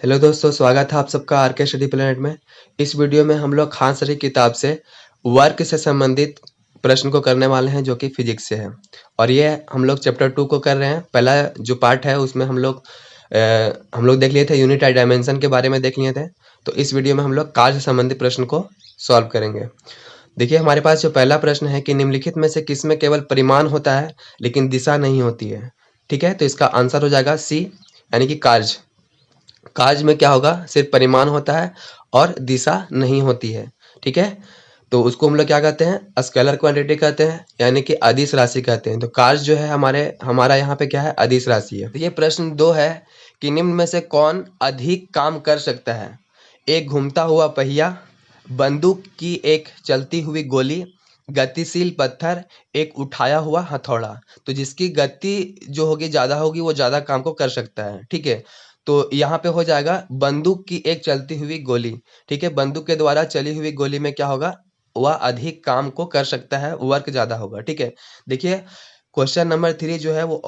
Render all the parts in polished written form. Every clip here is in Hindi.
हेलो दोस्तों, स्वागत है आप सबका आर के स्टडी प्लेनेट में। इस वीडियो में हम लोग खान सर की किताब से वर्क से संबंधित प्रश्न को करने वाले हैं जो कि फिजिक्स से है। और ये हम लोग चैप्टर 2 को कर रहे हैं। पहला जो पार्ट है उसमें हम लोग देख लिए थे, यूनिट डायमेंशन के बारे में देख लिए थे। तो इस वीडियो में हम लोग कार्य से संबंधित प्रश्न को सॉल्व करेंगे। देखिए, हमारे पास जो पहला प्रश्न है कि निम्नलिखित में से किसमें केवल परिमाण होता है लेकिन दिशा नहीं होती है। ठीक है, तो इसका आंसर हो जाएगा सी, यानी कि कार्य। कार्य में क्या होगा, सिर्फ परिमाण होता है और दिशा नहीं होती है। ठीक है, तो उसको हम लोग क्या कहते हैं, स्केलर क्वांटिटी कहते हैं, यानी कि अदिश राशि कहते हैं। तो कार्य जो है हमारा यहाँ पे क्या है, अदिश राशि है। तो ये प्रश्न 2 है कि निम्न में से कौन अधिक काम कर सकता है। एक घूमता हुआ पहिया, बंदूक की एक चलती हुई गोली, गतिशील पत्थर, एक उठाया हुआ हथौड़ा। तो जिसकी गति जो होगी ज्यादा होगी वो ज्यादा काम को कर सकता है। ठीक है, तो यहाँ पे हो जाएगा बंदूक की एक चलती हुई गोली। ठीक है, बंदूक के द्वारा चली हुई गोली में क्या होगा, वह अधिक काम को कर सकता है, वर्क ज्यादा होगा। ठीक है, देखिए क्वेश्चन नंबर 3 जो है वो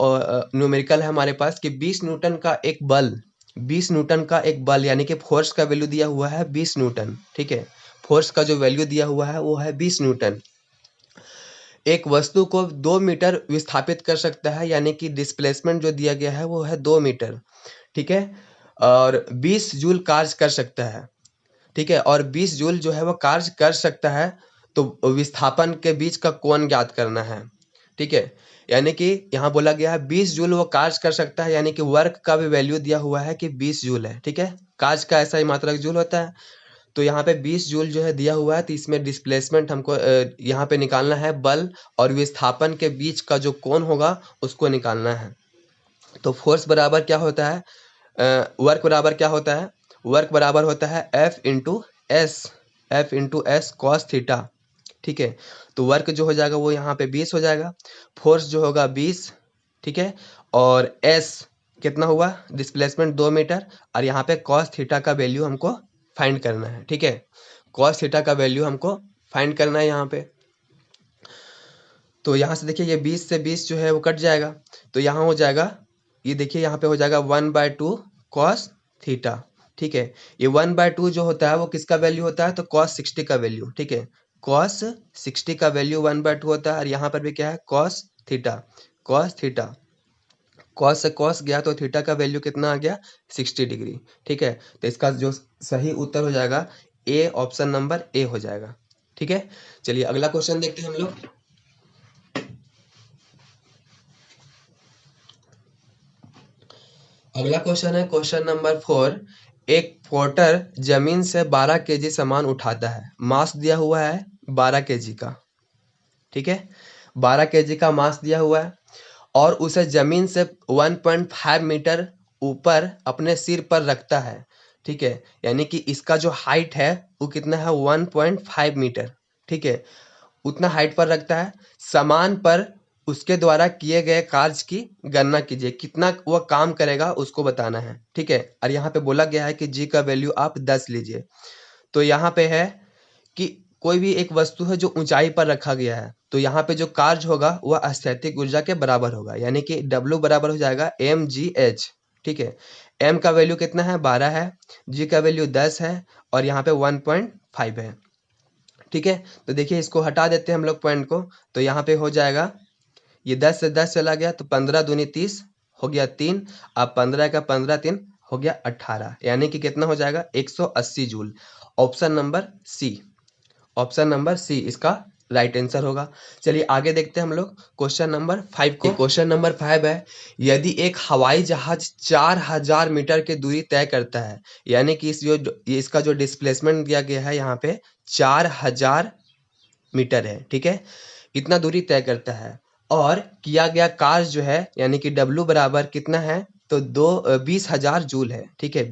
न्यूमेरिकल है हमारे पास कि 20 न्यूटन का एक बल, 20 न्यूटन का एक बल यानी कि फोर्स का वैल्यू दिया हुआ है 20 न्यूटन। ठीक है, फोर्स का जो वैल्यू दिया हुआ है वो है 20 न्यूटन। एक वस्तु को 2 मीटर विस्थापित कर सकता है, यानी कि डिस्प्लेसमेंट जो दिया गया है वो है 2 मीटर। ठीक है, और 20 जूल कार्य कर सकता है। ठीक है, और 20 जूल जो है वो कार्य कर सकता है, तो विस्थापन के बीच का कोण ज्ञात करना है। ठीक है, यानी कि यहाँ बोला गया है 20 जूल वो कार्य कर सकता है, यानी कि वर्क का भी वैल्यू दिया हुआ है कि 20 जूल है। ठीक है, कार्य का ऐसा ही मात्रक जूल होता है। तो यहाँ पे 20 जूल जो है दिया हुआ है, तो इसमें डिस्प्लेसमेंट हमको यहाँ पे निकालना है, बल और विस्थापन के बीच का जो कोण होगा उसको निकालना है। तो फोर्स बराबर क्या होता है, वर्क बराबर क्या होता है, वर्क बराबर होता है F into S cos theta. ठीक है, तो वर्क जो हो जाएगा वो यहाँ पे 20 हो जाएगा, फोर्स जो होगा 20। ठीक है, और एस कितना हुआ, डिस्प्लेसमेंट 2 मीटर, और यहाँ पे कॉस थीटा का वैल्यू हमको फाइंड करना है। ठीक है, कॉस थीटा का वैल्यू हमको फाइंड करना है यहाँ पे। तो यहाँ से देखिए ये 20 से 20 जो है वो कट जाएगा, तो यहाँ हो जाएगा, ये देखिए यहाँ पे हो जाएगा 1/2 कॉस थीटा। ठीक है, ये 1/2 जो होता है वो किसका वैल्यू होता है, तो कॉस 60 का वैल्यू। ठीक है, कॉस 60 का वैल्यू 1/2 होता है, और यहाँ पर भी क्या है, cos theta. Cos theta, cos से कॉस गया तो थीटा का वैल्यू कितना आ गया, 60 डिग्री। ठीक है, तो इसका जो सही उत्तर हो जाएगा ए, ऑप्शन नंबर ए हो जाएगा। ठीक है, चलिए अगला क्वेश्चन देखते हैं हम लोग। अगला क्वेश्चन है क्वेश्चन नंबर 4। एक पोर्टर जमीन से 12 केजी सामान उठाता है, मास दिया हुआ है 12 केजी का। ठीक है, 12 केजी का मास दिया हुआ है, और उसे जमीन से 1.5 मीटर ऊपर अपने सिर पर रखता है। ठीक है, यानी कि इसका जो हाइट है वो कितना है, 1.5 मीटर। ठीक है, उतना हाइट पर रखता है, समान पर उसके द्वारा किए गए कार्य की गणना कीजिए, कितना वह काम करेगा उसको बताना है। ठीक है, और यहाँ पे बोला गया है कि जी का वैल्यू आप 10 लीजिए। तो यहाँ पे है कि कोई भी एक वस्तु है जो ऊंचाई पर रखा गया है, तो यहाँ पे जो कार्य होगा वह स्थैतिक ऊर्जा के बराबर होगा, यानी कि W बराबर हो जाएगा mgh। ठीक है, m का वैल्यू कितना है, 12 है, g का वैल्यू 10 है, और यहाँ पे 1.5 है। ठीक है, तो देखिए इसको हटा देते हैं हम लोग पॉइंट को, तो यहाँ पे हो जाएगा, ये 10 से 10 चला गया तो 15 दूनी 30 हो गया 3, अब 15 का 15 3 हो गया 18, यानी कि कितना हो जाएगा, 180 joule. Option number C, option number C इसका राइट आंसर होगा। चलिए आगे देखते हैं हम लोग क्वेश्चन नंबर 5 को। क्वेश्चन नंबर 5 है, यदि एक हवाई जहाज 4000 मीटर की दूरी तय करता है, यानी कि इसका जो डिस्प्लेसमेंट दिया गया है यहाँ पे 4000 मीटर है। ठीक है, इतना दूरी तय करता है, और किया गया कार्य जो है यानी कि W बराबर कितना है, तो 20,000 जूल है। ठीक है,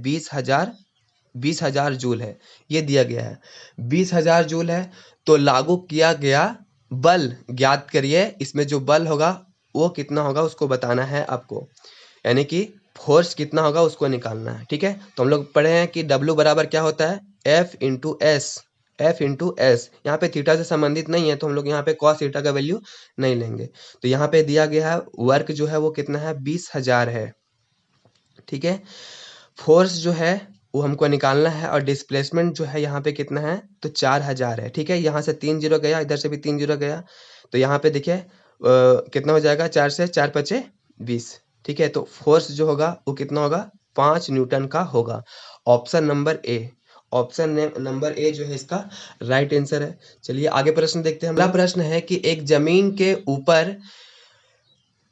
20,000 जूल है, ये दिया गया है 20,000 जूल है। तो लागू किया गया बल ज्ञात करिए, इसमें जो बल होगा वो कितना होगा उसको बताना है आपको, यानी कि फोर्स कितना होगा उसको निकालना है। ठीक है, तो हम लोग पढ़े हैं कि W बराबर क्या होता है, F इंटू एस। यहाँ पे थीटा से संबंधित नहीं है, तो हम लोग यहाँ पे कॉस थीटा का वैल्यू नहीं लेंगे। तो यहाँ पे दिया गया है वर्क जो है वो कितना है, 20,000 है। ठीक है, फोर्स जो है वो हमको निकालना है। और डिस्प्लेसमेंट जो है यहाँ पे कितना है, तो 4000 है। ठीक है, यहाँ से 3 जीरो गया, इधर से भी 3 जीरो गया, तो यहाँ पे देखिए कितना हो जाएगा, 4 से 4 पचे 20। ठीक है, तो फोर्स जो होगा वो कितना होगा, 5 न्यूटन का होगा। Option number A, option number A जो है इसका राइट आंसर है। चलिए आगे प्रश्न देखते हैं। अगला प्रश्न है कि एक जमीन के ऊपर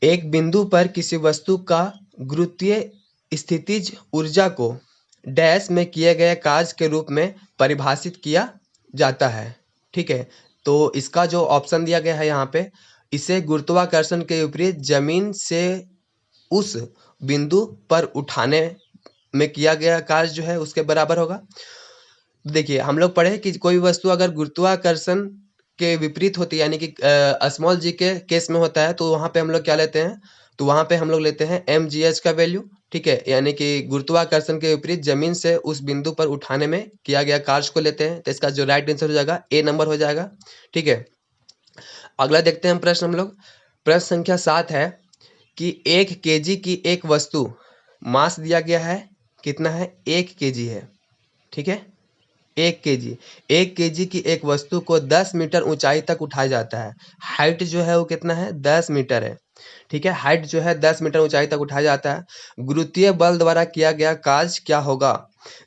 एक बिंदु पर किसी वस्तु का गुरुत्वीय स्थितिज ऊर्जा को डैश में किए गए कार्य के रूप में परिभाषित किया जाता है। ठीक है, तो इसका जो ऑप्शन दिया गया है यहाँ पे, इसे गुरुत्वाकर्षण के विपरीत जमीन से उस बिंदु पर उठाने में किया गया कार्य जो है उसके बराबर होगा। देखिए हम लोग पढ़े कि कोई वस्तु अगर गुरुत्वाकर्षण के विपरीत होती है, यानी कि स्मॉल जी के केस में होता है, तो वहाँ पे हम लोग क्या लेते हैं, तो वहाँ पे हम लोग लेते हैं mgh का वैल्यू। ठीक है, यानी कि गुरुत्वाकर्षण के विपरीत जमीन से उस बिंदु पर उठाने में किया गया कार्य को लेते हैं। तो इसका जो राइट आंसर हो जाएगा ए नंबर हो जाएगा। ठीक है, अगला देखते हैं हम प्रश्न हम लोग। प्रश्न संख्या 7 है कि 1 kg की एक वस्तु, मास दिया गया है कितना है, 1 kg है। ठीक है, 1 kg, 1 kg की एक वस्तु को 10 मीटर ऊंचाई तक उठाया जाता है। हाइट जो है वो कितना है, 10 मीटर है। ठीक है, हाइट जो है 10 मीटर ऊंचाई तक उठाया जाता है। गुरुत्वीय बल द्वारा किया गया कार्य क्या होगा,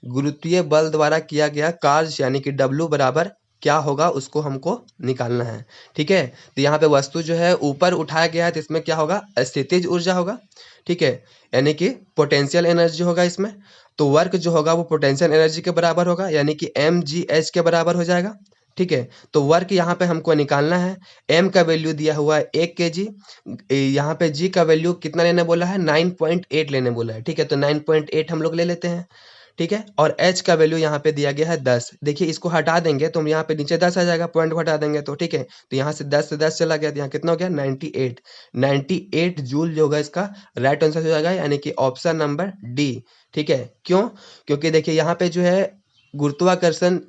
गुरुत्वीय बल द्वारा किया गया कार्य यानी कि W बराबर क्या होगा, उसको हमको निकालना है। ठीक है, तो यहाँ पे वस्तु जो है ऊपर उठाया गया है, तो इसमें क्या होगा, स्थितिज ऊर्जा होगा। ठीक है, यानी कि पोटेंशियल एनर्जी होगा इसमें। तो वर्क जो होगा वो पोटेंशियल एनर्जी के बराबर होगा, यानी कि mgh के बराबर हो जाएगा। ठीक है, तो वर्क यहाँ पे हमको निकालना है। m का वैल्यू दिया हुआ है 1 kg, यहाँ पे g का वैल्यू कितना लेने बोला है, 9.8 लेने बोला है। ठीक है, तो 9.8 हम लोग ले लेते हैं। ठीक है, और h का वैल्यू यहाँ पे दिया गया है 10। देखिए इसको हटा देंगे तो हम यहाँ पे नीचे 10 आ जाएगा, पॉइंट को हटा देंगे तो। ठीक है, तो यहाँ से 10 से 10 चला गया, तो यहाँ कितना हो गया, 98। 98 जूल जो होगा इसका राइट आंसर हो जाएगा, यानी कि ऑप्शन नंबर डी। ठीक है, क्यों, क्योंकि देखिए यहाँ पे जो है गुरुत्वाकर्षण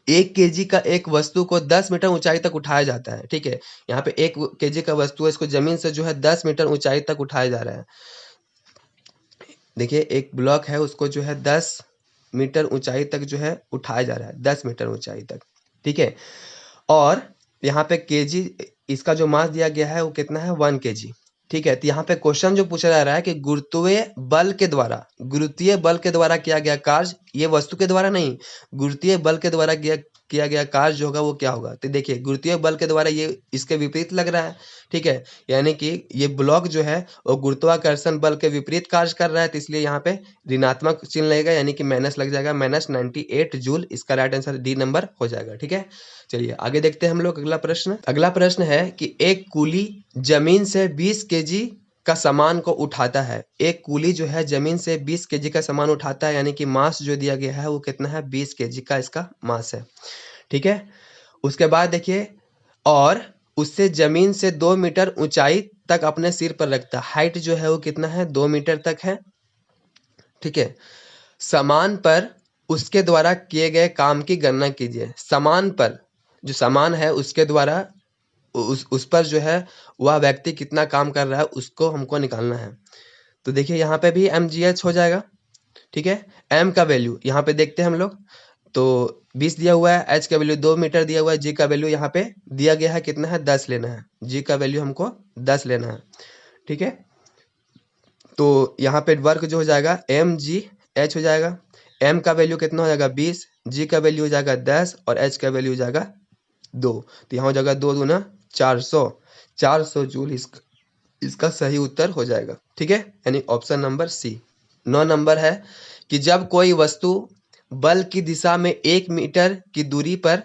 1 kg का एक वस्तु को 10 मीटर ऊंचाई तक उठाया जाता है। ठीक है, यहाँ पे 1 kg का वस्तु है, इसको जमीन से जो है 10 मीटर ऊंचाई तक उठाया जा रहा है। देखिए एक ब्लॉक है, उसको जो है 10 मीटर ऊंचाई तक जो है उठाया जा रहा है, 10 मीटर ऊंचाई तक। ठीक है, और यहाँ पे केजी, इसका जो मास दिया गया है वो कितना है, 1 kg। ठीक है, तो यहाँ पे क्वेश्चन जो पूछा जा रहा है कि गुरुत्वीय बल के द्वारा, गुरुत्वीय बल के द्वारा किया गया कार्य, ये वस्तु के द्वारा नहीं, गुरुत्वीय बल के द्वारा किया गया कार्य जो होगा वो क्या होगा। तो देखिए गुरुत्वीय बल के द्वारा ये इसके विपरीत लग रहा है। ठीक है, यानी कि ये ब्लॉक जो है वो गुरुत्वाकर्षण बल के विपरीत कार्य कर रहा है, तो इसलिए यहाँ पे ऋणात्मक चिन्ह लगेगा, यानी कि माइनस लग जाएगा, -98 जूल। इसका राइट आंसर डी नंबर हो जाएगा। ठीक है, चलिए आगे देखते हैं हम लोग अगला प्रश्न। अगला प्रश्न है कि एक कूली जमीन से 20 kg का सामान को उठाता है। एक कूली जो है जमीन से 20 kg का सामान उठाता है, यानी कि मास जो दिया गया है वो कितना है, 20 kg का इसका मास है। ठीक है, उसके बाद देखिए, और उससे जमीन से 2 मीटर ऊंचाई तक अपने सिर पर रखता है। हाइट जो है वो कितना है, 2 मीटर तक है। ठीक है, सामान पर उसके द्वारा किए गए काम की गणना कीजिए। सामान पर, जो सामान है उसके द्वारा उस पर जो है वह व्यक्ति कितना काम कर रहा है उसको हमको निकालना है। तो देखिए यहाँ पे भी mgh हो जाएगा। ठीक है, m का वैल्यू यहाँ पे देखते हैं हम लोग, तो 20 दिया हुआ है, h का वैल्यू 2 मीटर दिया हुआ है, g का वैल्यू यहाँ पे दिया गया है कितना है, 10 लेना है। g का वैल्यू हमको 10 लेना है। ठीक है, तो यहाँ पे वर्क जो हो जाएगा mgh हो जाएगा। m का वैल्यू कितना हो जाएगा, 20, g का वैल्यू हो जाएगा 10 और h का वैल्यू हो जाएगा 2। तो यहाँ हो जाएगा 2 दूना 400 जूल इसका सही उत्तर हो जाएगा। ठीक है, यानी ऑप्शन नंबर सी। 9 नंबर है कि जब कोई वस्तु बल की दिशा में 1 मीटर की दूरी पर,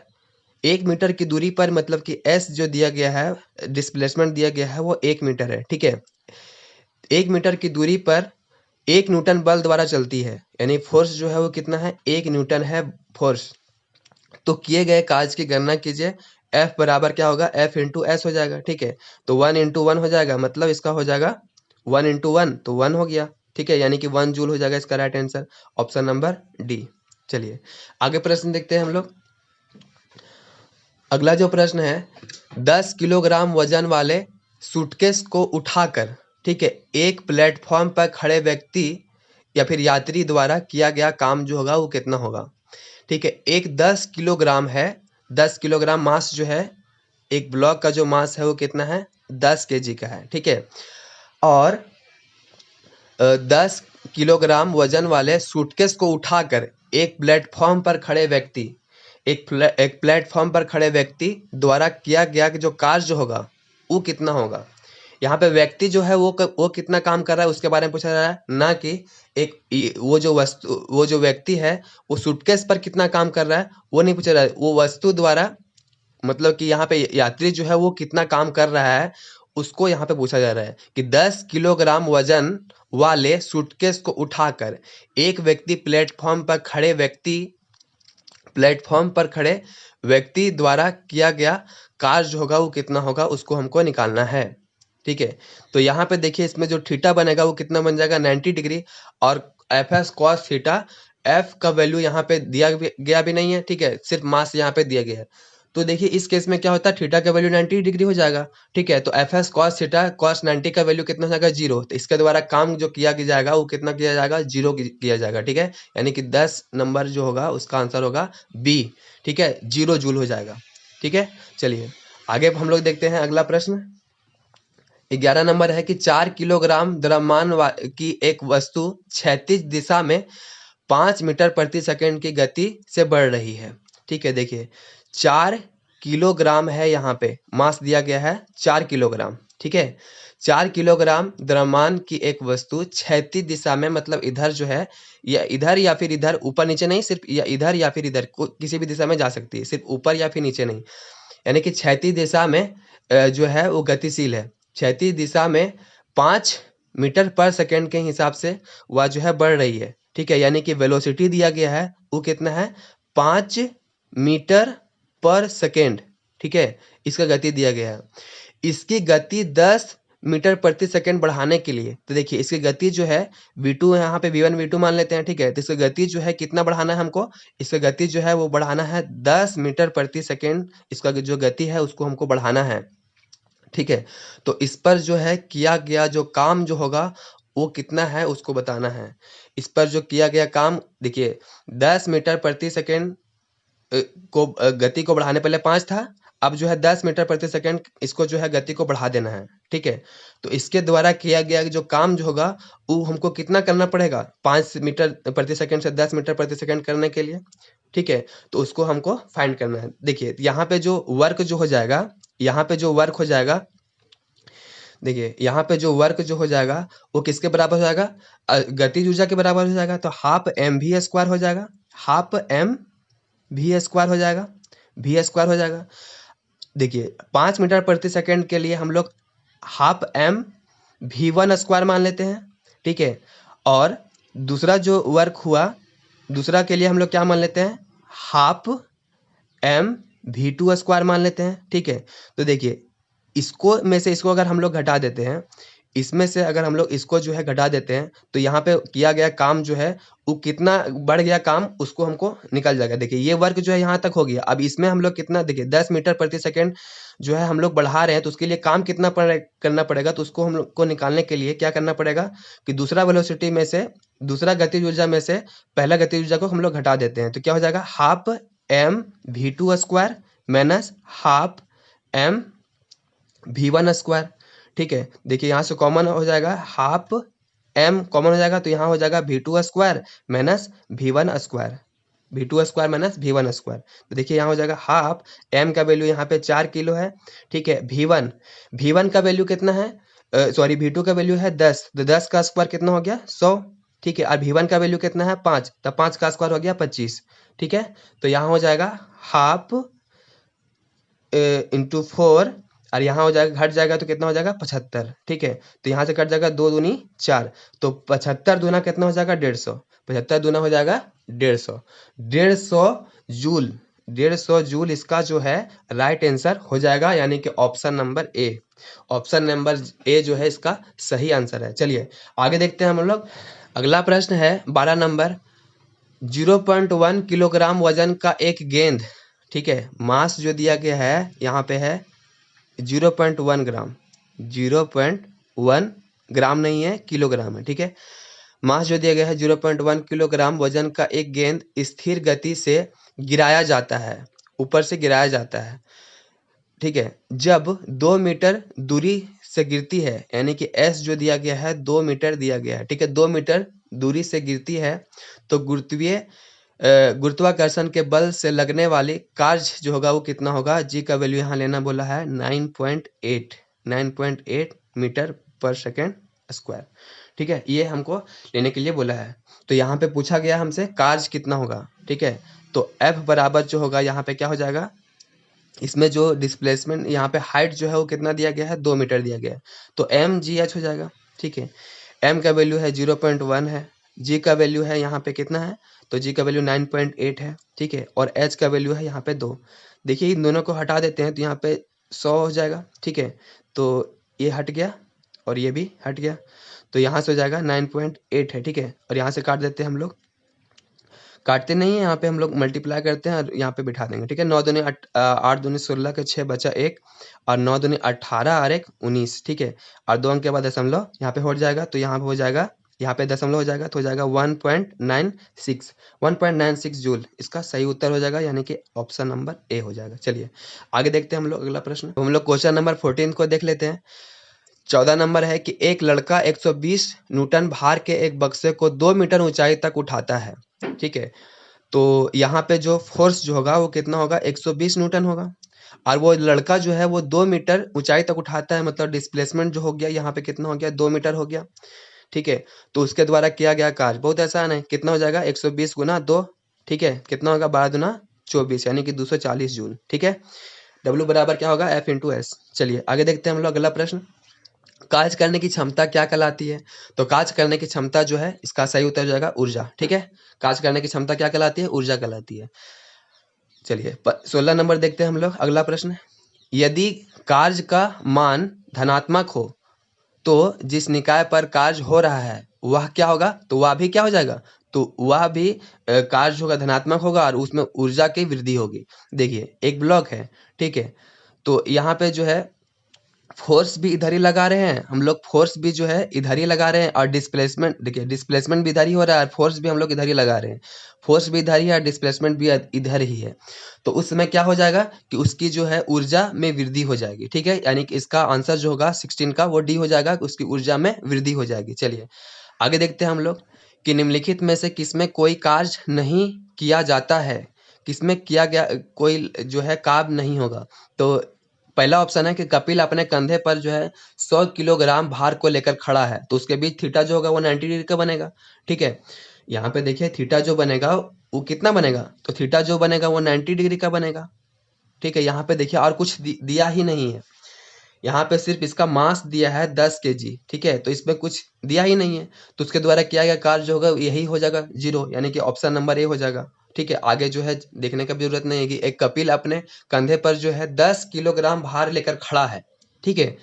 1 मीटर की दूरी पर, मतलब कि s जो दिया गया है, डिस्प्लेसमेंट दिया गया है वो 1 मीटर है। ठीक है, 1 मीटर की दूरी पर 1 न्यूटन बल द्वारा चलती है, यानी फोर्स जो है वो कितना है, 1 न्यूटन है फोर्स। तो किए गए कार्य की गणना कीजिए। F बराबर क्या होगा, F इंटू एस हो जाएगा। ठीक है, तो 1 इंटू 1 हो जाएगा, मतलब इसका हो जाएगा 1 इंटू 1, तो 1 हो गया। ठीक है, यानी कि 1 जूल हो जाएगा इसका right answer, option number D. चलिए आगे प्रश्न देखते हैं हम लोग। अगला जो प्रश्न है, 10 किलोग्राम वजन वाले सूटकेस को उठाकर, ठीक है, एक प्लेटफॉर्म पर खड़े व्यक्ति या फिर यात्री द्वारा किया गया काम जो होगा वो कितना होगा। ठीक है, एक 10 किलोग्राम है, 10 किलोग्राम मास जो है, एक ब्लॉक का जो मास है वो कितना है, 10 केजी का है। ठीक है, और 10 किलोग्राम वजन वाले सूटकेस को उठाकर एक प्लेटफॉर्म पर खड़े व्यक्ति एक प्लेटफॉर्म पर खड़े व्यक्ति द्वारा किया गया कि जो कार्य जो होगा वो कितना होगा। यहाँ पे व्यक्ति जो है वो कितना काम कर रहा है उसके बारे में पूछा जा रहा है, ना कि वो जो व्यक्ति है वो सूटकेस पर कितना काम कर रहा है वो नहीं पूछा जा रहा है। वो वस्तु द्वारा, मतलब कि यहाँ पे यात्री जो है वो कितना काम कर रहा है उसको यहाँ पे पूछा जा रहा है कि 10 किलोग्राम वजन वाले सूटकेस को उठाकर एक व्यक्ति प्लेटफॉर्म पर खड़े व्यक्ति द्वारा किया गया कार्य जो होगा वो कितना होगा, उसको हमको निकालना है। ठीक है, तो यहाँ पे देखिए इसमें जो थीटा बनेगा वो कितना बन जाएगा, 90 डिग्री, और F S cos theta, F का वैल्यू यहाँ पे दिया गया भी नहीं है। ठीक है, सिर्फ मास यहाँ पे दिया गया है। तो देखिए इस केस में क्या होता है, थीटा का वैल्यू 90 डिग्री हो जाएगा। ठीक है, तो F S cos theta cos 90 का वैल्यू कितना हो जाएगा, 0। तो इसके द्वारा काम जो किया जाएगा वो कितना किया जाएगा, 0 किया जाएगा। ठीक है, यानी कि 10 नंबर जो होगा उसका आंसर होगा बी। ठीक है, 0 जूल हो जाएगा। ठीक है, चलिए आगे हम लोग देखते हैं अगला प्रश्न। 11 नंबर है कि 4 किलोग्राम द्रव्यमान की एक वस्तु क्षैतिज दिशा में 5 मीटर प्रति सेकंड की गति से बढ़ रही है। ठीक है, देखिए 4 किलोग्राम है, यहाँ पे मास दिया गया है 4 किलोग्राम। ठीक है, 4 किलोग्राम द्रव्यमान की एक वस्तु क्षैतिज दिशा में, मतलब इधर जो है, या फिर इधर, ऊपर नीचे नहीं, सिर्फ इधर या फिर इधर, किसी भी दिशा में जा सकती है, सिर्फ ऊपर या फिर नीचे नहीं। यानी कि क्षैतिज दिशा में जो है वो गतिशील है। क्षैतिज दिशा में 5 मीटर पर सेकंड के हिसाब से वह जो है बढ़ रही है। ठीक है, यानी कि वेलोसिटी दिया गया है वो कितना है, 5 मीटर पर सेकंड। ठीक है, इसका गति दिया गया है। इसकी गति 10 मीटर प्रति सेकंड बढ़ाने के लिए, तो देखिए इसकी गति जो है v2, यहाँ पे v1 v2 मान लेते हैं। ठीक है, तो इसकी गति जो है कितना बढ़ाना है हमको, इसका गति जो है वो बढ़ाना है 10 मीटर प्रति सेकंड। इसका जो गति है उसको हमको बढ़ाना है। ठीक है, तो इस पर जो है किया गया जो काम जो होगा वो कितना है उसको बताना है। इस पर जो किया गया काम, देखिए 10 मीटर प्रति सेकंड को गति को बढ़ाने पहले 5 था, अब जो है 10 मीटर प्रति सेकंड, इसको जो है गति को बढ़ा देना है। ठीक है, तो इसके द्वारा किया गया जो काम जो होगा वो हमको कितना करना पड़ेगा, 5 मीटर प्रति सेकंड से 10 मीटर प्रति सेकंड करने के लिए। ठीक है, तो उसको हमको फाइंड करना है। देखिए यहाँ पे जो वर्क जो हो जाएगा, यहाँ पे जो वर्क हो जाएगा, देखिए यहाँ पे जो वर्क जो हो जाएगा वो किसके बराबर हो जाएगा, गतिज ऊर्जा के बराबर हो जाएगा। तो हाफ एम वी स्क्वायर हो जाएगा, हाफ एम वी स्क्वायर हो जाएगा, वी स्क्वायर हो जाएगा। देखिए 5 मीटर प्रति सेकंड के लिए हम लोग हाफ एम v1 स्क्वायर मान लेते हैं। ठीक है, और दूसरा जो वर्क हुआ, दूसरा के लिए हम लोग क्या मान लेते हैं, हाफ एम v2 स्क्वायर मान लेते हैं। ठीक है, तो देखिए इसको में से इसको अगर हम लोग घटा देते हैं, इसमें से अगर हम लोग इसको जो है घटा देते हैं, तो यहाँ पे किया गया काम जो है वो कितना बढ़ गया काम, उसको हमको निकल जाएगा। देखिए ये वर्क जो है यहाँ तक हो गया। अब इसमें हम लोग कितना, देखिए 10 मीटर प्रति सेकंड जो है हम लोग बढ़ा रहे हैं, तो उसके लिए काम कितना करना पड़ेगा, तो उसको हम लोग को निकालने के लिए क्या करना पड़ेगा कि दूसरा वेलोसिटी में से, दूसरा गतिज ऊर्जा में से पहला गतिज ऊर्जा को हम लोग घटा देते हैं। तो क्या हो जाएगा, half m v2 square minus half m v1 square. ठीक है, देखिए यहाँ से कॉमन हो जाएगा, हाफ एम कॉमन हो जाएगा, तो यहाँ हो जाएगा v2 square minus v1 square, v2 square minus v1 square. तो देखिए यहाँ हो जाएगा हाफ एम का वैल्यू यहाँ पे 4 किलो है। ठीक है, v1 का वैल्यू कितना है, सॉरी v2 का वैल्यू है 10, तो 10 का स्क्वायर कितना हो गया, 100। ठीक है, और v1 का वैल्यू कितना है 5, तो 5 का स्क्वायर हो गया 25। ठीक है, तो यहाँ हो जाएगा हाफ इंटू 4, और यहाँ हो जाएगा, घट जाएगा तो कितना हो जाएगा 75। ठीक है, तो यहाँ से कट जाएगा 2 दूनी 4, तो 75 दूना कितना हो जाएगा 150, 75 दूना हो जाएगा 150, 150 जूल इसका जो है राइट आंसर हो जाएगा, यानी कि option number A, option number A जो है इसका सही आंसर है। चलिए आगे देखते हैं हम लोग। अगला प्रश्न है 12 नंबर, 0.1 किलोग्राम वजन का एक गेंद। ठीक है, मास जो दिया गया है यहाँ पे है 0.1 ग्राम, 0.1 ग्राम नहीं है, किलोग्राम है। ठीक है, मास जो दिया गया है 0.1 किलोग्राम वजन का एक गेंद स्थिर गति से गिराया जाता है, ऊपर से गिराया जाता है, ठीक है, जब 2 मीटर दूरी से गिरती है, यानी कि एस जो दिया गया है 2 मीटर दिया गया है, ठीक है, 2 मीटर दूरी से गिरती है तो गुरुत्वाकर्षण के बल से लगने वाली कार्य जो होगा वो कितना होगा। जी का वैल्यू यहाँ लेना बोला है 9.8 मीटर पर सेकेंड स्क्वायर, ठीक है, ये हमको लेने के लिए बोला है। तो यहाँ पे पूछा गया हमसे कार्य कितना होगा, ठीक है, तो F बराबर जो होगा यहाँ पे क्या हो जाएगा, इसमें जो डिस्प्लेसमेंट यहाँ पे हाइट जो है वो कितना दिया गया है 2 मीटर दिया गया है, तो mgh हो जाएगा, ठीक है। m का वैल्यू है 0.1 है, g का वैल्यू है यहाँ पे कितना है, तो g का वैल्यू 9.8 है, ठीक है, और h का वैल्यू है यहाँ पे 2। देखिए इन दोनों को हटा देते हैं तो यहाँ पे 100 हो जाएगा, ठीक है, तो ये हट गया और ये भी हट गया, तो यहाँ से हो जाएगा 9.8 है, ठीक है, और यहाँ से काट देते हैं हम लोग, काटते नहीं है, यहाँ पे हम लोग मल्टीप्लाई करते हैं और यहाँ पे बिठा देंगे, ठीक है। 9 दूनी 8 दूनी 16 के 6 बचा 1 और 9 दूनी 18 और 1 19, ठीक है, और 2 अंक के बाद दशमलव यहाँ पे हो जाएगा, तो यहाँ पे हो जाएगा, यहाँ पे दशमलव हो जाएगा तो हो जाएगा 1.96 जूल, इसका सही उत्तर हो जाएगा, यानी कि ऑप्शन नंबर ए हो जाएगा। चलिए आगे देखते हैं हम लोग अगला प्रश्न। हम लोग क्वेश्चन नंबर 14 को देख लेते हैं। 14 नंबर है कि एक लड़का 120 न्यूटन भार के एक बक्से को 2 मीटर ऊंचाई तक उठाता है, ठीक है, तो यहाँ पे जो फोर्स जो होगा वो कितना होगा 120 न्यूटन होगा, और वो लड़का जो है वो 2 मीटर ऊंचाई तक उठाता है, मतलब डिस्प्लेसमेंट जो हो गया यहाँ पे कितना हो गया 2 मीटर हो गया, ठीक है, तो उसके द्वारा किया गया कार्य बहुत आसान है, कितना हो जाएगा 120 गुना 2, ठीक है, कितना होगा 12 दुना 24, यानी कि 240 जूल, ठीक है। W बराबर क्या होगा F इंटू एस। चलिए आगे देखते हैं हम लोग अगला प्रश्न। कार्य करने की क्षमता क्या कहलाती है, तो कार्य करने की क्षमता जो है इसका सही उत्तर हो जाएगा ऊर्जा, ठीक है, कार्य करने की क्षमता क्या कहलाती है, ऊर्जा कहलाती है। चलिए 16 नंबर देखते हैं हम लोग अगला प्रश्न। यदि कार्य का मान धनात्मक हो तो जिस निकाय पर कार्य हो रहा है वह क्या होगा, तो वह भी क्या हो जाएगा, तो वह भी कार्य होगा धनात्मक होगा और उसमें ऊर्जा की वृद्धि होगी। देखिए एक ब्लॉक है, ठीक है, तो यहाँ पे जो है फोर्स भी इधर ही लगा रहे हैं हम लोग, फोर्स भी जो है इधर ही लगा रहे हैं, और डिस्प्लेसमेंट देखिए डिस्प्लेसमेंट भी इधर ही हो रहा है और फोर्स भी हम लोग इधर ही लगा रहे हैं, फोर्स भी इधर ही है, डिस्प्लेसमेंट भी इधर ही है, तो उस समय क्या हो जाएगा कि उसकी जो है ऊर्जा में वृद्धि हो जाएगी, ठीक है, यानी कि इसका आंसर जो होगा 16 का वो डी हो जाएगा, उसकी ऊर्जा में वृद्धि हो जाएगी। चलिए आगे देखते हैं हम लोग कि निम्नलिखित में से किसमें कोई कार्य नहीं किया जाता है, किसमें किया गया कोई जो है काम नहीं होगा, तो पहला ऑप्शन है कि कपिल अपने कंधे पर जो है 100 किलोग्राम भार को लेकर खड़ा है, तो उसके बीच थीटा जो होगा वो 90 डिग्री का बनेगा, ठीक है, यहाँ पे देखिए थीटा जो बनेगा वो कितना बनेगा, तो थीटा जो बनेगा वो 90 डिग्री का बनेगा, ठीक है। यहाँ पे देखिए और कुछ दिया ही नहीं है, यहाँ पे सिर्फ इसका मास दिया है 10 kg, ठीक है, तो इसमें कुछ दिया ही नहीं है, तो उसके द्वारा किया गया कार्य जो होगा यही हो जाएगा 0, यानी कि ऑप्शन नंबर ए हो जाएगा, ठीक है। आगे जो है देखने का भी जरूरत नहीं है कि एक कपिल अपने कंधे पर जो है 10 किलोग्राम भार लेकर खड़ा है, ठीक है,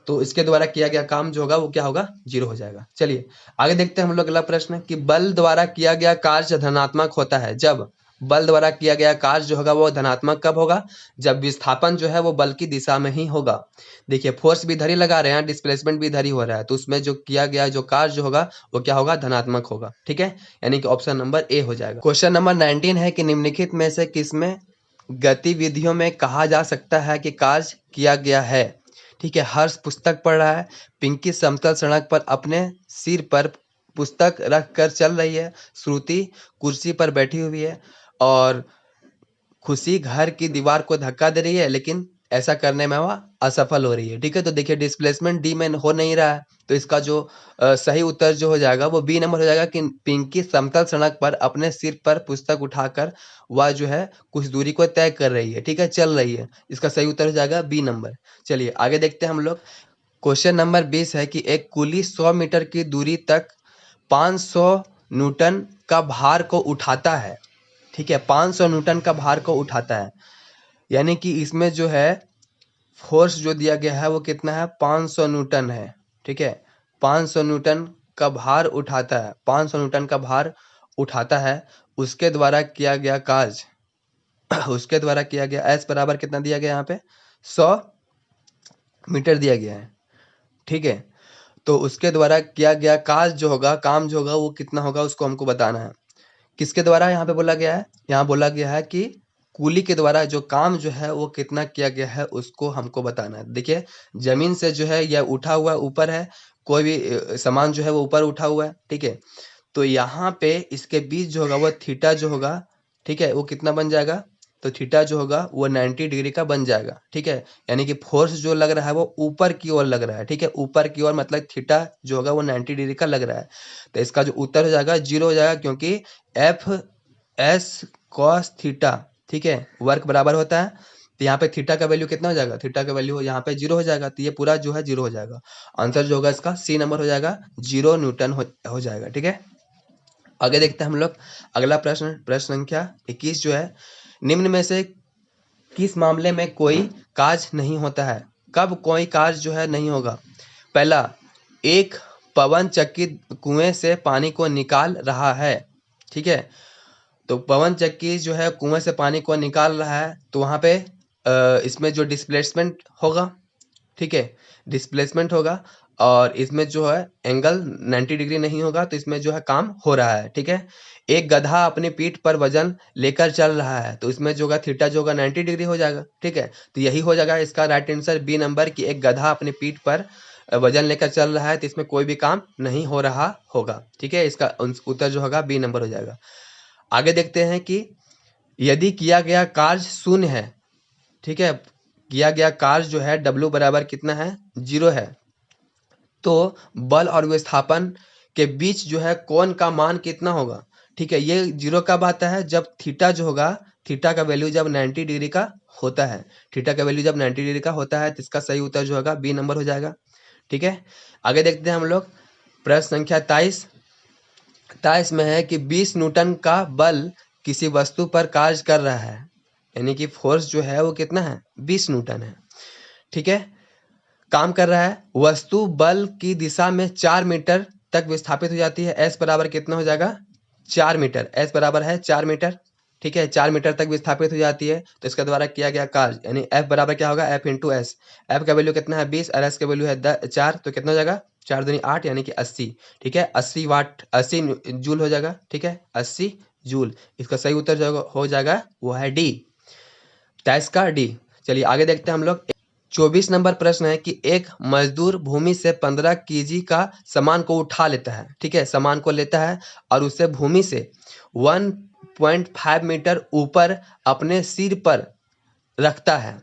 तो इसके द्वारा किया गया काम जो होगा वो क्या होगा 0 हो जाएगा। चलिए आगे देखते हैं हम लोग अगला प्रश्न कि बल द्वारा किया गया कार्य धनात्मक होता है जब, बल द्वारा किया गया कार्य जो होगा वो धनात्मक कब होगा, जब विस्थापन जो है वो बल की दिशा में ही होगा। देखिए फोर्स भी इधर ही लगा रहे हैं, डिस्प्लेसमेंट भी इधर ही हो रहा है, तो उसमें जो किया गया जो कार्य जो होगा वो क्या होगा धनात्मक होगा, ठीक है, यानी कि ऑप्शन नंबर ए हो जाएगा। क्वेश्चन नंबर 19 है कि निम्नलिखित में से किसमें गतिविधियों में कहा जा सकता है कि कार्य किया गया है, ठीक है। हर्ष पुस्तक पढ़ रहा है, पिंकी समतल सड़क पर अपने सिर पर पुस्तक रख कर चल रही है, श्रुति कुर्सी पर बैठी हुई है और खुशी घर की दीवार को धक्का दे रही है, लेकिन ऐसा करने में वह असफल हो रही है, ठीक है। तो देखिए डिस्प्लेसमेंट डी में हो नहीं रहा है, तो इसका जो सही उत्तर जो हो जाएगा वो बी नंबर हो जाएगा कि पिंकी समतल सड़क पर अपने सिर पर पुस्तक उठाकर वह जो है कुछ दूरी को तय कर रही है, ठीक है, चल रही है, इसका सही उत्तर हो जाएगा बी नंबर। चलिए आगे देखते हैं हम लोग। क्वेश्चन नंबर 20 है कि एक कुली 100 मीटर की दूरी तक 500 न्यूटन का भार को उठाता है, ठीक है, 500 न्यूटन का भार को उठाता है, यानी कि इसमें जो है फोर्स जो दिया गया है वो कितना है 500 न्यूटन है, ठीक है, 500 न्यूटन का भार उठाता है, 500 न्यूटन का भार उठाता है, उसके द्वारा किया गया कार्य उसके द्वारा किया गया एस बराबर कितना दिया गया यहाँ पे 100 मीटर दिया गया है, ठीक है। तो उसके द्वारा किया गया कार्य जो होगा, काम जो होगा वो कितना होगा उसको हमको बताना है। किसके द्वारा यहाँ पे बोला गया है? यहाँ बोला गया है कि कूली के द्वारा जो काम जो है वो कितना किया गया है उसको हमको बताना है। देखिए जमीन से जो है यह उठा हुआ ऊपर है, कोई भी सामान जो है वो ऊपर उठा हुआ है, ठीक है। तो यहाँ पे इसके बीच जो होगा वो थीटा जो होगा, ठीक है, वो कितना बन जाएगा? तो थीटा जो होगा वो 90 डिग्री का बन जाएगा, ठीक है। यानी कि फोर्स जो लग रहा है वो ऊपर की ओर लग रहा है, ठीक है। ऊपर की ओर मतलब थीटा जो होगा वो 90 डिग्री का लग रहा है। तो इसका जो उत्तर हो जाएगा 0 हो जाएगा, क्योंकि एफ एस कॉस थीटा, ठीक है, वर्क बराबर होता है। तो यहाँ पे थीटा का वैल्यू कितना हो जाएगा? थीटा का वैल्यू यहाँ पे 0 हो जाएगा। तो ये पूरा जो है 0 हो जाएगा। आंसर जो होगा इसका सी नंबर हो जाएगा, 0 न्यूटन हो जाएगा, ठीक है। आगे देखते हैं हम लोग अगला प्रश्न, प्रश्न संख्या 21 जो है, निम्न में से किस मामले में कोई कार्य नहीं होता है? कब कोई कार्य जो है नहीं होगा? पहला, एक पवन चक्की कुएं से पानी को निकाल रहा है, ठीक है। तो पवन चक्की जो है कुएं से पानी को निकाल रहा है, तो वहां पे इसमें जो डिस्प्लेसमेंट होगा, ठीक है, डिस्प्लेसमेंट होगा, और इसमें जो है एंगल 90 डिग्री नहीं होगा, तो इसमें जो है काम हो रहा है, ठीक है। एक गधा अपनी पीठ पर वजन लेकर चल रहा है, तो इसमें जो होगा थीटा जो होगा 90 डिग्री हो जाएगा, ठीक है। तो यही हो जाएगा इसका राइट आंसर बी नंबर, कि एक गधा अपनी पीठ पर वजन लेकर चल रहा है, तो इसमें कोई भी काम नहीं हो रहा होगा, ठीक है। इसका उत्तर जो होगा बी नंबर हो जाएगा। आगे देखते हैं कि यदि किया गया कार्य शून्य है, ठीक है, किया गया कार्य जो है W बराबर कितना है? 0 है, तो बल और विस्थापन के बीच जो है कोण का मान कितना होगा? ठीक है, ये 0 कब आता है? जब थीटा जो होगा, थीटा का वैल्यू जब 90 डिग्री का होता है, थीटा का वैल्यू जब 90 डिग्री का होता है, तो इसका सही उत्तर जो होगा बी नंबर हो जाएगा, ठीक है। आगे देखते हैं हम लोग प्रश्न संख्या 23 में है कि 20 न्यूटन का बल किसी वस्तु पर कार्य कर रहा है, यानी कि फोर्स जो है वो कितना है? 20 न्यूटन है, ठीक है, काम कर रहा है। वस्तु बल की दिशा में 4 मीटर तक विस्थापित हो जाती है। एस बराबर कितना हो जाएगा? 4 मीटर। एस बराबर है 4 मीटर, ठीक है, 4 मीटर तक विस्थापित हो जाती है। तो इसके द्वारा किया गया कार्य यानी एफ बराबर क्या होगा? F into S. एफ का वैल्यू कितना है? 20 और एस का वैल्यू है 4, तो कितना हो जाएगा? 4 दूनी 8 यानी कि 80, ठीक है, 80 वाट, 80 जूल हो जाएगा, ठीक है, 80 जूल। इसका सही उत्तर जो हो जाएगा वो है डी, 23 का डी। चलिए आगे देखते हैं हम लोग। 24 नंबर प्रश्न है कि एक मजदूर भूमि से 15 केजी का सामान को उठा लेता है, ठीक है, सामान को लेता है और उसे भूमि से 1.5 मीटर ऊपर अपने सिर पर रखता है।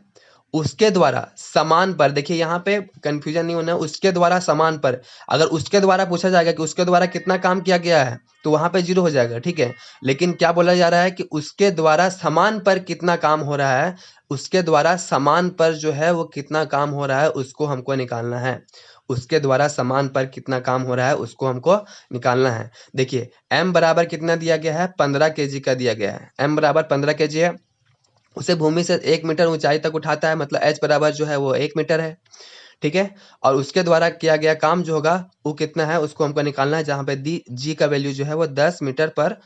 उसके द्वारा सामान पर, देखिए यहाँ पे कंफ्यूजन नहीं होना है, उसके द्वारा सामान पर, अगर उसके द्वारा पूछा जाएगा कि उसके द्वारा कितना काम किया गया है, तो वहां पे 0 हो जाएगा, ठीक है। लेकिन क्या बोला जा रहा है कि उसके द्वारा सामान पर कितना काम हो रहा है, उसके द्वारा सामान पर जो है वो कितना काम हो रहा है उसको हमको निकालना है। उसके द्वारा सामान पर कितना काम हो रहा है उसको हमको निकालना है। देखिए m बराबर कितना दिया गया है? 15 केजी का दिया गया है। m बराबर 15 केजी है, उसे भूमि से 1 मीटर ऊंचाई तक उठाता है, मतलब h बराबर जो है वो 1 मीटर है, ठीक है। और उसके द्वारा किया गया काम जो होगा वो कितना है उसको हमको निकालना है, जहां पे जी का वैल्यू जो है वो 10 मीटर पर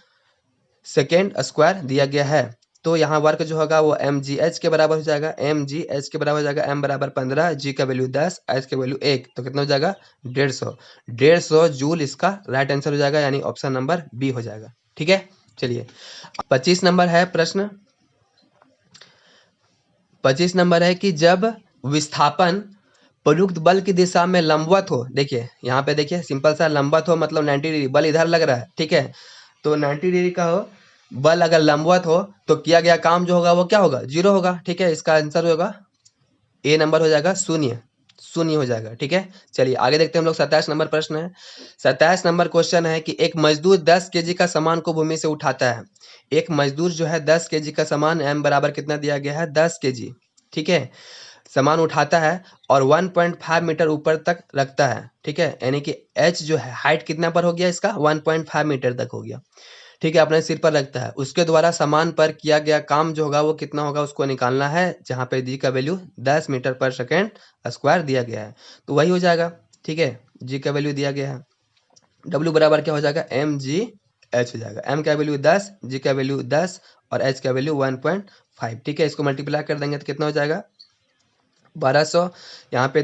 सेकेंड स्क्वायर दिया गया है। तो यहाँ वर्क जो होगा वो mgh के बराबर हो जाएगा, mgh के बराबर हो जाएगा, m बराबर 15, g का वैल्यू 10, h का वैल्यू 1, तो कितना हो जाएगा? 150 जूल इसका राइट आंसर हो जाएगा, यानी ऑप्शन नंबर बी हो जाएगा, ठीक है। चलिए 25 नंबर है प्रश्न। 25 नंबर है कि जब विस्थापन प्रयुक्त बल की दिशा में लंबवत हो, देखिए यहाँ पे देखिए सिंपल सा, लंबवत हो मतलब 90 डिग्री, बल इधर लग रहा है, ठीक है, तो 90 डिग्री का हो, बल अगर लंबवत हो तो किया गया काम जो होगा वो क्या होगा? 0 होगा, ठीक है। इसका आंसर होगा ए नंबर हो जाएगा, शून्य, शून्य हो जाएगा, ठीक है। चलिए आगे देखते हैं हम लोग। 27 नंबर प्रश्न है। 27 नंबर क्वेश्चन है कि एक मजदूर 10 केजी का सामान को भूमि से उठाता है। एक मजदूर जो है 10 केजी का सामान, m बराबर कितना दिया गया है? 10 केजी, ठीक है, सामान उठाता है और 1.5 मीटर ऊपर तक रखता है, ठीक है, यानी कि h जो है हाइट कितना पर हो गया इसका? 1.5 मीटर तक हो गया, ठीक है, अपने सिर पर रखता है। उसके द्वारा सामान पर किया गया काम जो होगा वो कितना होगा उसको निकालना है, जहां पे जी का वैल्यू 10 मीटर पर सेकेंड स्क्वायर दिया गया है, तो वही हो जाएगा, ठीक है। जी का वैल्यू दिया गया है, डब्ल्यू बराबर क्या हो जाएगा? mgh हो जाएगा। m का वैल्यू 10, जी का वैल्यू 10 और h का वैल्यू 1.5, ठीक है। इसको मल्टीप्लाई कर देंगे तो कितना हो जाएगा? 1200, यहाँ पे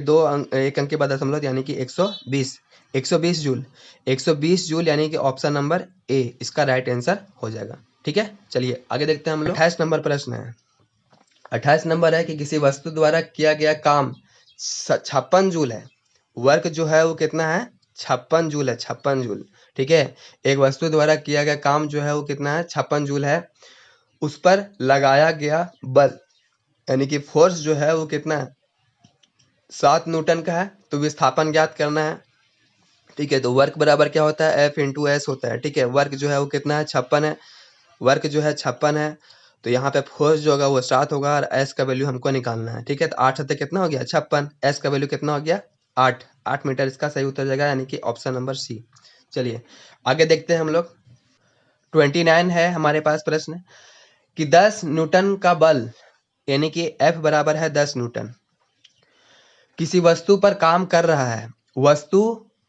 एक अंक के बाद दशमलव यानी कि 120, 120 जूल, 120 जूल यानी कि ऑप्शन नंबर ए इसका राइट आंसर हो जाएगा। ठीक है, चलिए आगे देखते हैं हम लोग। 28 नंबर प्रश्न है। 28 नंबर है कि किसी वस्तु द्वारा किया गया काम 56 जूल है। वर्क जो है वो कितना है? 56 जूल है, 56 जूल। ठीक है, एक वस्तु द्वारा किया गया काम जो है वो कितना है? 56 जूल है। उस पर लगाया गया बल यानी कि फोर्स जो है वो कितना है? 7 न्यूटन का है। तो विस्थापन ज्ञात करना है। ठीक है, तो वर्क बराबर क्या होता है? F इंटू एस होता है। ठीक है, वर्क जो है वो कितना है? 56 है। वर्क जो है 56 है, तो यहाँ पे फोर्स जो होगा वो 7 होगा और एस का वैल्यू हमको निकालना है। ठीक है, तो 8 सत्ते कितना हो गया? 56। एस का वैल्यू कितना हो गया? 8 मीटर इसका सही उत्तर जाएगा, यानी कि ऑप्शन नंबर सी। चलिए आगे देखते हैं हम लोग। 29 है हमारे पास प्रश्न कि 10 न्यूटन का बल यानी कि F बराबर है 10 न्यूटन किसी वस्तु पर काम कर रहा है। वस्तु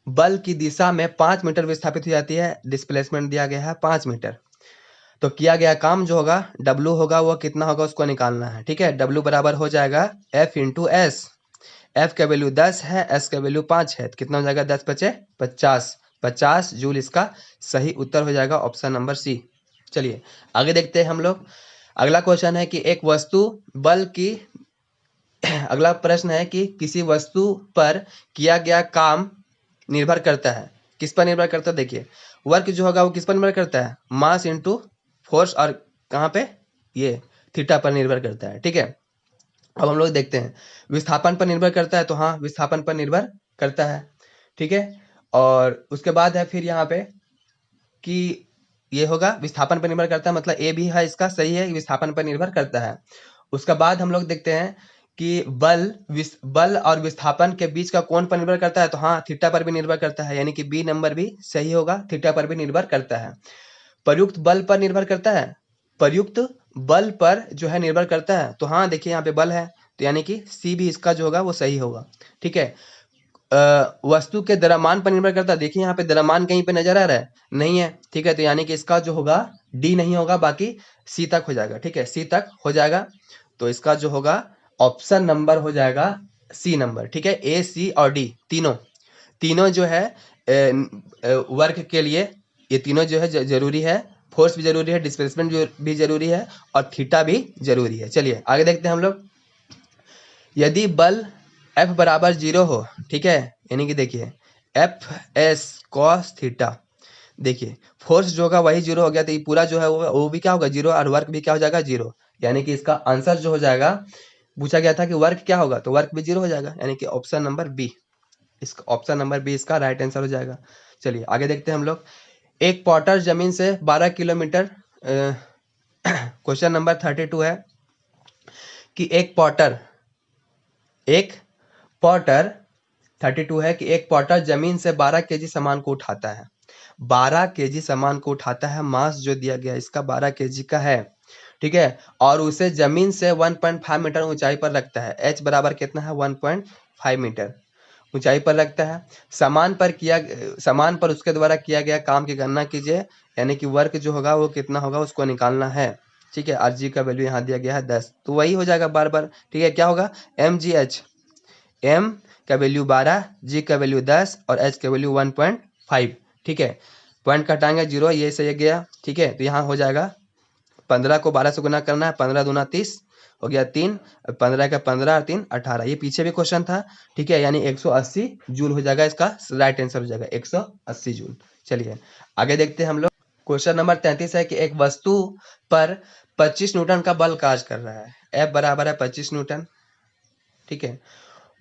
बल की दिशा में 5 मीटर विस्थापित हो जाती है। डिस्प्लेसमेंट दिया गया है 5 मीटर। तो किया गया काम जो होगा W होगा वो कितना होगा उसको निकालना है। ठीक है, W बराबर हो जाएगा F इंटू एस। F का वैल्यू 10 है, S का वैल्यू 5 है, तो कितना हो जाएगा? 10 पचे 50, 50 जूल इसका सही उत्तर हो जाएगा, ऑप्शन नंबर सी। चलिए आगे देखते हैं हम लोग। अगला क्वेश्चन है कि एक वस्तु बल की अगला प्रश्न है कि किसी वस्तु पर किया गया काम निर्भर करता है। किस पर निर्भर करता है? देखिए वर्क जो होगा वो किस पर निर्भर करता है? मास इंटू फोर्स, और कहाँ पे? ये थीटा पर निर्भर करता है। ठीक है, अब हम लोग देखते हैं विस्थापन पर निर्भर करता है। तो हाँ, विस्थापन पर निर्भर करता है। ठीक है, और उसके बाद है फिर यहाँ पे कि ये होगा विस्थापन पर निर्भर करता है, मतलब ए भी है इसका सही है, विस्थापन पर निर्भर करता है। उसके बाद हम लोग देखते हैं कि बल और विस्थापन के बीच का कोण पर निर्भर करता है। तो हाँ, थीटा पर भी निर्भर करता है, यानी कि बी नंबर भी सही होगा, थीटा पर भी निर्भर करता है। प्रयुक्त बल पर निर्भर करता है, प्रयुक्त बल पर जो है निर्भर करता है। तो हाँ देखिए यहाँ पे बल है, तो यानी कि सी भी इसका जो होगा वो सही होगा। ठीक है, वस्तु के द्रव्यमान पर निर्भर करता है। देखिए यहाँ पे द्रव्यमान कहीं पे नजर आ रहा है? नहीं है। ठीक है, तो यानी कि इसका जो होगा डी नहीं होगा, बाकी सी तक हो जाएगा। ठीक है, सी तक हो जाएगा, तो इसका जो होगा ऑप्शन नंबर हो जाएगा सी नंबर। ठीक है, ए सी और डी तीनों जो है वर्क के लिए ये तीनों जो है जरूरी है। फोर्स भी जरूरी है, डिस्प्लेसमेंट भी जरूरी है, और थीटा भी जरूरी है। चलिए आगे देखते हैं हम लोग। यदि बल F बराबर 0 हो, ठीक है, यानी कि देखिए एफ एस कॉस थीटा, देखिए फोर्स जो होगा वही 0 हो गया, तो ये पूरा जो है वो भी क्या होगा? 0, और वर्क भी क्या हो जाएगा? 0। यानी कि इसका आंसर जो हो जाएगा, पूछा गया था कि वर्क क्या होगा, तो वर्क भी 0 हो जाएगा, यानी कि ऑप्शन नंबर बी, इसका ऑप्शन नंबर बी इसका राइट आंसर हो जाएगा। चलिए आगे देखते हैं हम लोग। एक पॉटर जमीन से 12 किलोमीटर, क्वेश्चन नंबर 32 है कि एक पॉटर 32 है कि एक पॉटर जमीन से 12 केजी सामान को उठाता है। 12 केजी सामान को उठाता है, मास जो दिया गया इसका 12 केजी का है। ठीक है, और उसे जमीन से 1.5 मीटर ऊंचाई पर रखता है। एच बराबर कितना है? 1.5 मीटर ऊंचाई पर रखता है। सामान पर उसके द्वारा किया गया काम की गणना कीजिए, यानी कि वर्क जो होगा वो कितना होगा उसको निकालना है। ठीक है, और जी का वैल्यू यहाँ दिया गया है 10, तो वही हो जाएगा बार बार। ठीक है, क्या होगा? MGH, M का वैल्यू 12, G का वैल्यू 10 और H का वैल्यू 1.5। ठीक है, पॉइंट कटाएंगे 0, ये सही गया। ठीक है, तो यहाँ हो जाएगा 15 को 12 से गुना करना है, 15 दूना 30 हो गया 3, 15 का 15 और 3 18। ये पीछे भी क्वेश्चन था। ठीक है, यानी 180 जूल हो जाएगा, इसका राइट आंसर हो जाएगा 180 जूल। चलिए आगे देखते हैं हम लोग। क्वेश्चन नंबर 33 है कि एक वस्तु पर 25 न्यूटन का बल कार्य कर रहा है। F बराबर है 25 न्यूटन। ठीक है,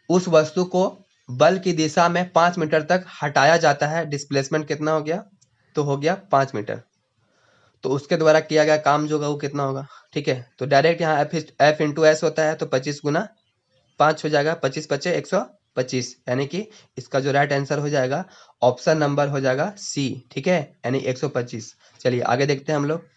उस वस्तु को बल की दिशा में 5 मीटर तक हटाया जाता है। डिस्प्लेसमेंट कितना हो गया? तो हो गया 5 मीटर। तो उसके द्वारा किया गया काम जो होगा वो कितना होगा? ठीक है, तो डायरेक्ट यहाँ F इंटू एस होता है, तो 25 गुना 5 हो जाएगा, 25 पचे 125, यानी कि इसका जो राइट आंसर हो जाएगा ऑप्शन नंबर हो जाएगा सी। ठीक है, यानी 125। चलिए आगे देखते हैं हम लोग।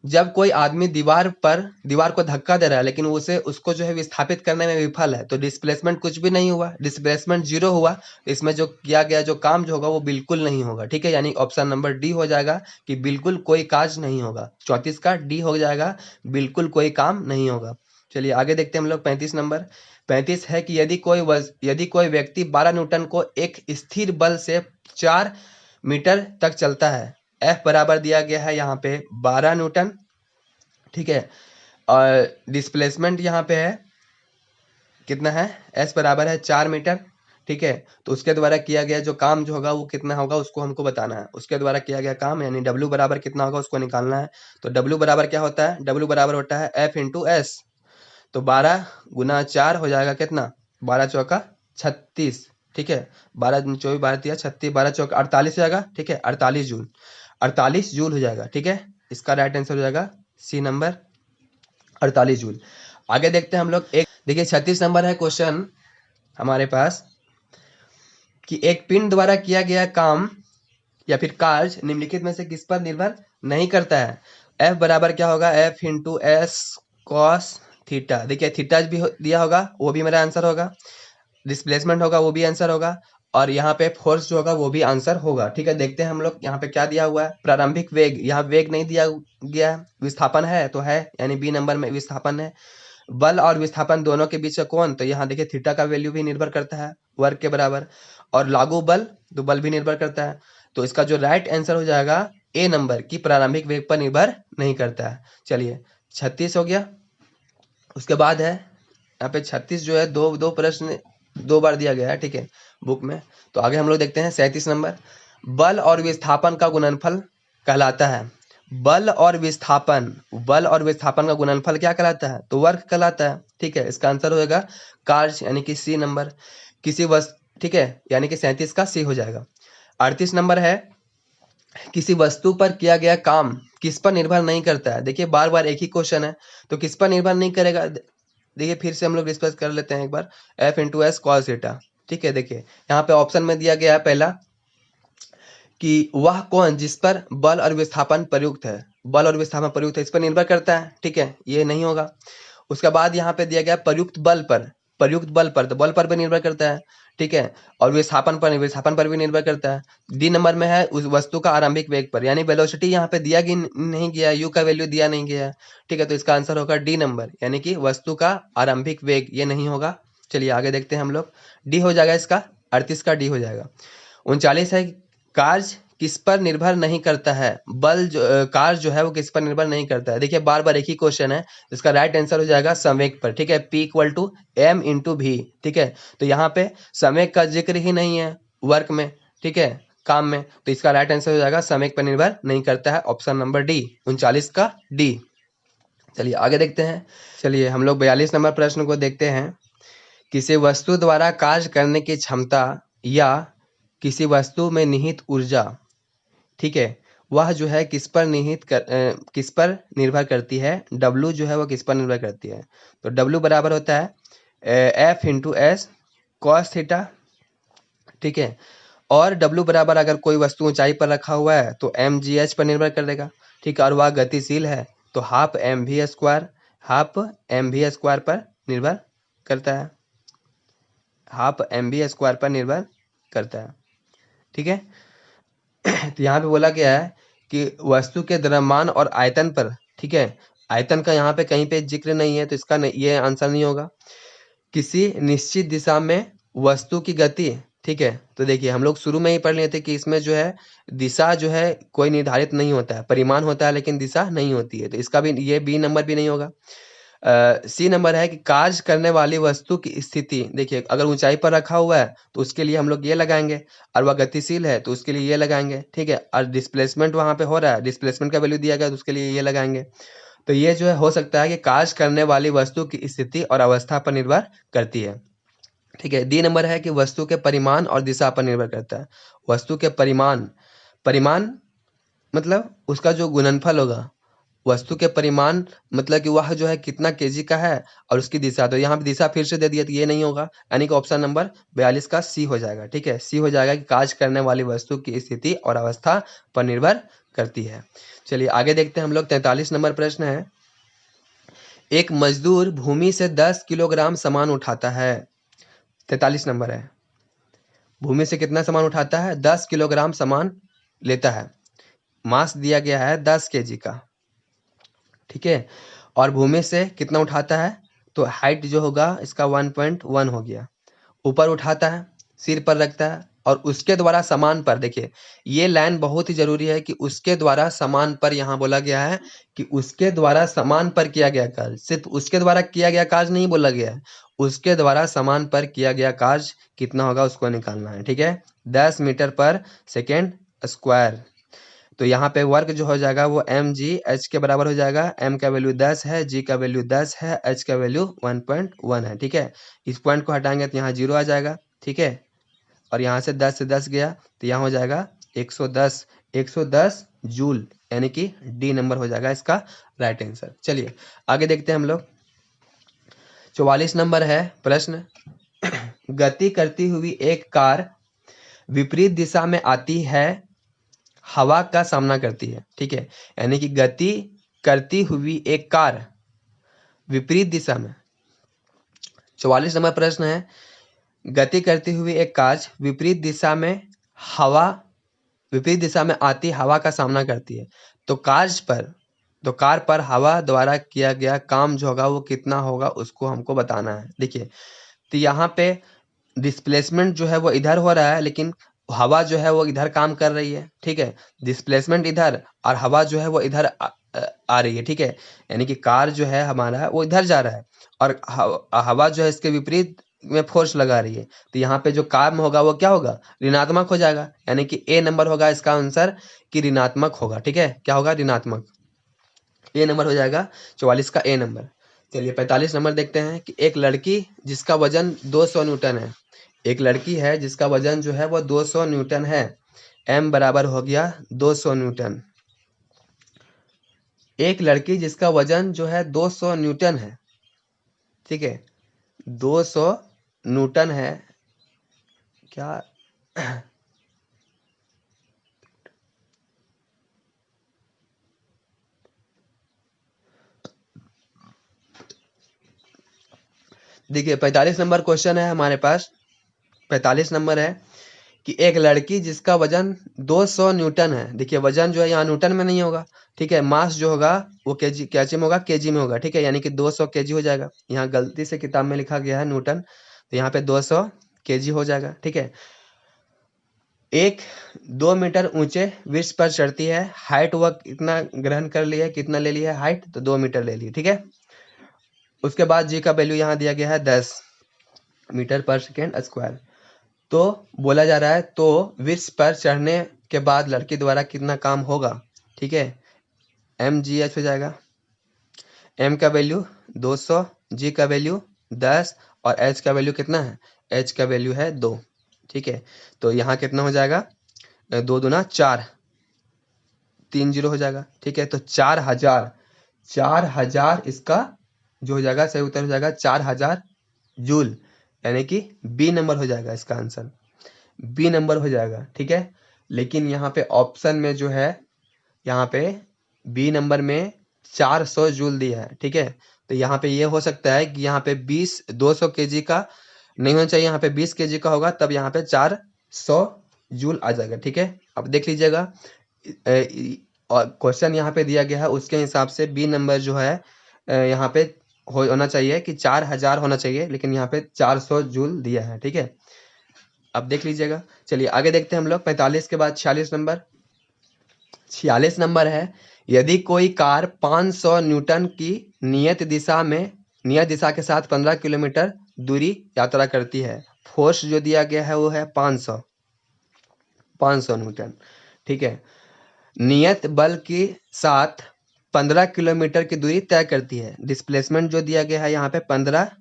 जब कोई आदमी दीवार को धक्का दे रहा है, लेकिन उसको जो है विस्थापित करने में विफल है, तो डिस्प्लेसमेंट कुछ भी नहीं हुआ, डिस्प्लेसमेंट 0 हुआ। इसमें जो किया गया जो काम जो होगा वो बिल्कुल नहीं होगा। ठीक है, यानी ऑप्शन नंबर डी हो जाएगा कि बिल्कुल कोई काज नहीं होगा। 34 का डी हो जाएगा, बिल्कुल कोई काम नहीं होगा। चलिए आगे देखते हैं हम लोग 35 नंबर। 35 है कि यदि कोई व्यक्ति 12 न्यूटन को एक स्थिर बल से 4 मीटर तक चलता है, F बराबर दिया गया है यहाँ पे 12 न्यूटन, ठीक है, और डिस्प्लेसमेंट यहाँ पे है कितना है, S बराबर है 4 मीटर, ठीक है। तो उसके द्वारा किया गया जो काम जो होगा वो कितना होगा उसको हमको बताना है। उसके द्वारा किया गया काम यानी W बराबर कितना होगा उसको निकालना है। तो W बराबर क्या होता है, W बराबर होता है F इंटू S। तो 12 गुना 4 हो जाएगा कितना, 12 चौका 36, ठीक है, 12 दूनी 24, 12 तिया 36, 12 चौका 48 हो जाएगा, ठीक है, 48 जूल, 48 जूल हो जाएगा, ठीक है। इसका राइट आंसर हो जाएगा सी नंबर 48 जूल। आगे देखते हैं हम लोग। एक देखिए 36 नंबर है क्वेश्चन हमारे पास कि एक पिंड द्वारा किया गया काम या फिर कार्य निम्नलिखित में से किस पर निर्भर नहीं करता है। F बराबर क्या होगा, F into S cos theta. देखिए थीटा भी दिया होगा वो भी मेरा आंसर होगा, डिस्प्लेसमेंट होगा वो भी आंसर होगा, और यहाँ पे फोर्स जो होगा वो भी आंसर होगा, ठीक है। देखते हैं हम लोग यहाँ पे क्या दिया हुआ है, प्रारंभिक वेग, यहाँ वेग नहीं दिया गया है, विस्थापन है तो है, यानी बी नंबर में विस्थापन है। बल और विस्थापन दोनों के बीच का कोण, तो यहाँ देखिए थीटा का वैल्यू भी निर्भर करता है वर्ग के बराबर, और लागू बल तो बल भी निर्भर करता है। तो इसका जो राइट आंसर हो जाएगा ए नंबर की प्रारंभिक वेग पर निर्भर नहीं करता है। चलिए 36 हो गया। उसके बाद है यहाँ पे 36 जो है दो प्रश्न 2 बार दिया गया है, ठीक है, बुक में। तो आगे हम लोग देखते हैं 37 नंबर। बल और विस्थापन का गुणनफल कहलाता है, बल और विस्थापन का गुणनफल क्या कहलाता है, तो वर्ग कहलाता है, ठीक है। इसका आंसर होगा कार्य यानी कि सी नंबर किसी वस्तु, ठीक है, यानी कि 37 का सी हो जाएगा। 38 नंबर है किसी वस्तु पर किया गया काम किस पर निर्भर नहीं करता है। देखिए बार बार एक ही क्वेश्चन है तो किस पर निर्भर नहीं करेगा, देखिए फिर से हम लोग डिस्कस कर लेते हैं एक बार, F into S cos theta, ठीक है। देखिए यहाँ पे ऑप्शन में दिया गया है पहला कि वह कौन जिस पर बल और विस्थापन प्रयुक्त है, बल और विस्थापन प्रयुक्त है इस पर निर्भर करता है, ठीक है, ये नहीं होगा। उसके बाद यहाँ पे दिया गया प्रयुक्त बल पर, तो बल पर भी निर्भर करता है, ठीक है, और विस्थापन पर भी निर्भर करता है। डी नंबर में है उस वस्तु का आरंभिक वेग पर, यानी वेलोसिटी यहाँ पे दिया नहीं गया, यू का वैल्यू दिया नहीं गया है, ठीक है। तो इसका आंसर होगा डी नंबर यानी कि वस्तु का आरंभिक वेग, ये नहीं होगा। चलिए आगे देखते हैं हम लोग, डी हो जाएगा इसका, 38 का डी हो जाएगा। 39 है कार्य किस पर निर्भर नहीं करता है, कार्य जो है वो किस पर निर्भर नहीं करता है। देखिए बार बार एक ही क्वेश्चन है, इसका राइट आंसर हो जाएगा संवेग पर, ठीक है, P equal to m into भी, ठीक है। तो यहाँ पे संवेग का जिक्र ही नहीं है वर्क में, ठीक है, काम में, तो इसका राइट आंसर हो जाएगा संवेग पर निर्भर नहीं करता है, ऑप्शन नंबर डी, 39 का डी। चलिए आगे देखते हैं। चलिए हम लोग 42 नंबर प्रश्न को देखते हैं। किसी वस्तु द्वारा कार्य करने की क्षमता या किसी वस्तु में निहित ऊर्जा, ठीक है, वह जो है किस पर निर्भर करती है, W जो है वो किस पर निर्भर करती है। तो W बराबर होता है F into S cos theta, ठीक है, और W बराबर अगर कोई वस्तु ऊंचाई पर रखा हुआ है तो mgh पर निर्भर करेगा, ठीक है, और वह गतिशील है तो हाफ एम वी स्क्वायर पर निर्भर करता है, हाफ एम वी स्क्वायर पर निर्भर करता है, ठीक है। तो यहाँ पे बोला गया है कि वस्तु के द्रव्यमान और आयतन पर, ठीक है, आयतन का यहाँ पे कहीं पे जिक्र नहीं है तो इसका ये आंसर नहीं होगा। किसी निश्चित दिशा में वस्तु की गति, ठीक है, तो देखिए हम लोग शुरू में ही पढ़ लिए थे कि इसमें जो है दिशा जो है कोई निर्धारित नहीं होता है, परिमाण होता है लेकिन दिशा नहीं होती है, तो इसका भी ये बी नंबर भी नहीं होगा। सी नंबर है कि कार्य करने वाली वस्तु की स्थिति, देखिए अगर ऊंचाई पर रखा हुआ है तो उसके लिए हम लोग ये लगाएंगे, और वह गतिशील है तो उसके लिए ये लगाएंगे, ठीक है, और डिस्प्लेसमेंट वहां पे हो रहा है, डिस्प्लेसमेंट का वैल्यू दिया गया तो उसके लिए ये लगाएंगे। तो ये जो है हो सकता है कि कार्य करने वाली वस्तु की स्थिति और अवस्था पर निर्भर करती है, ठीक है। डी नंबर है कि वस्तु के परिमाण और दिशा पर निर्भर करता है। वस्तु के परिमाण मतलब उसका जो गुणनफल होगा, वस्तु के परिमाण मतलब कि वह जो है कितना केजी का है, और उसकी दिशा, तो यहाँ पे दिशा फिर से दे दिया तो ये नहीं होगा, यानी कि ऑप्शन नंबर 42 का सी हो जाएगा, ठीक है, सी हो जाएगा कि कार्य करने वाली वस्तु की स्थिति और अवस्था पर निर्भर करती है। चलिए आगे देखते हैं हम लोग। 43 नंबर प्रश्न है, एक मजदूर भूमि से 10 किलोग्राम सामान उठाता है। 43 नंबर है, भूमि से कितना सामान उठाता है, 10 किलोग्राम सामान लेता है, मास दिया गया है 10 केजी का, ठीक है, और भूमि से कितना उठाता है, तो हाइट जो होगा इसका 1.1 हो गया। ऊपर उठाता है, सिर पर रखता है और उसके द्वारा समान पर, देखिए ये लाइन बहुत ही जरूरी है कि उसके द्वारा समान पर, यहाँ बोला गया है कि उसके द्वारा समान पर किया गया कार्य, सिर्फ उसके द्वारा किया गया कार्य नहीं बोला गया है, उसके द्वारा समान पर किया गया कार्य कितना होगा उसको निकालना है। ठीक है, 10 मीटर पर सेकेंड स्क्वायर। तो यहाँ पे वर्क जो हो जाएगा वो mg/h के बराबर हो जाएगा। m का वैल्यू 10 है, g का वैल्यू 10 है, h का वैल्यू 1.1 है। ठीक है, इस पॉइंट को हटाएंगे तो यहाँ 0 आ जाएगा। ठीक है, और यहाँ से 10 से 10 गया तो यहाँ हो जाएगा 110 जूल, यानी कि डी नंबर हो जाएगा इसका राइट आंसर। चलिए आगे देखते हैं हम लोग। 44 नंबर है प्रश्न, गति करती हुई एक कार विपरीत दिशा में आती है, हवा का सामना करती है। ठीक है, यानी कि गति करती हुई एक कार विपरीत दिशा में, 44 नंबर प्रश्न है, गति करती हुई एक कार विपरीत दिशा में आती हवा का सामना करती है। तो कार पर हवा द्वारा किया गया काम जो होगा वो कितना होगा उसको हमको बताना है। देखिए तो यहाँ पे डिस्प्लेसमेंट जो है वो इधर हो रहा है, लेकिन हवा जो है वो इधर काम कर रही है। ठीक है, डिस्प्लेसमेंट इधर और हवा जो है वो इधर आ रही है। ठीक है, यानी कि कार जो है हमारा वो इधर जा रहा है और हवा जो है इसके विपरीत में फोर्स लगा रही है। तो यहाँ पे जो काम होगा वो क्या होगा, ऋणात्मक हो जाएगा, यानी कि ए नंबर होगा इसका आंसर कि ऋणात्मक होगा। ठीक है, क्या होगा, ऋणात्मक, ए नंबर हो जाएगा 44 का ए नंबर। चलिए 45 नंबर देखते हैं कि एक लड़की जिसका वजन 200 न्यूटन है, एक लड़की है जिसका वजन जो है वो 200 न्यूटन है, m बराबर हो गया 200 न्यूटन। एक लड़की जिसका वजन जो है 200 न्यूटन है, ठीक है 200 न्यूटन है, क्या देखिए 45 नंबर क्वेश्चन है हमारे पास। 45 नंबर है कि एक लड़की जिसका वजन 200 न्यूटन है, देखिए वजन जो है यहाँ न्यूटन में नहीं होगा। ठीक है, मास जो होगा वो केजी कैचे में होगा, केजी में होगा। ठीक है, यानी कि 200 केजी हो जाएगा। यहाँ गलती से किताब में लिखा गया है न्यूटन, तो यहाँ पे 200 केजी हो जाएगा। ठीक है, एक 2 मीटर ऊंचे वृक्ष पर चढ़ती है, हाइट वह कितना ग्रहण कर लिया है, कितना ले लिया है हाइट, तो 2 मीटर ले ली। ठीक है, उसके बाद जी का वैल्यू यहाँ दिया गया है 10 मीटर पर सेकेंड स्क्वायर। तो बोला जा रहा है तो वृक्ष पर चढ़ने के बाद लड़की द्वारा कितना काम होगा। ठीक है, mgh हो जाएगा, m का वैल्यू 200, g का वैल्यू 10 और h का वैल्यू कितना है, h का वैल्यू है 2। ठीक है, तो यहाँ कितना हो जाएगा, 2 दूना 4, 3 0 हो जाएगा। ठीक है, तो 4000 इसका जो हो जाएगा सही उत्तर हो जाएगा 4000 जूल, यानी कि बी नंबर हो जाएगा इसका आंसर, बी नंबर हो जाएगा। ठीक है, लेकिन यहाँ पे ऑप्शन में जो है, यहाँ पे बी नंबर में 400 जूल दिया है। ठीक है, तो यहाँ पे ये हो सकता है कि यहाँ पे 200 केजी का नहीं होना चाहिए, यहाँ पे 20 केजी का होगा, तब यहाँ पे 400 जूल आ जाएगा। ठीक है, अब देख लीजिएगा और क्वेश्चन यहाँ पे दिया गया है उसके हिसाब से बी नंबर जो है यहाँ पे होना चाहिए कि 4000 होना चाहिए, लेकिन यहाँ पे 400 जूल दिया है। ठीक है, अब देख लीजिएगा। चलिए आगे देखते हैं हम लोग। 45 के बाद 46 नंबर, 46 नंबर है, यदि कोई कार 500 न्यूटन की नियत दिशा के साथ 15 किलोमीटर दूरी यात्रा करती है, फोर्स जो दिया गया है वो है 500 न्यूटन। ठीक है, नियत बल के साथ 15 किलोमीटर की दूरी तय करती है, डिस्प्लेसमेंट जो दिया गया है यहाँ पे 15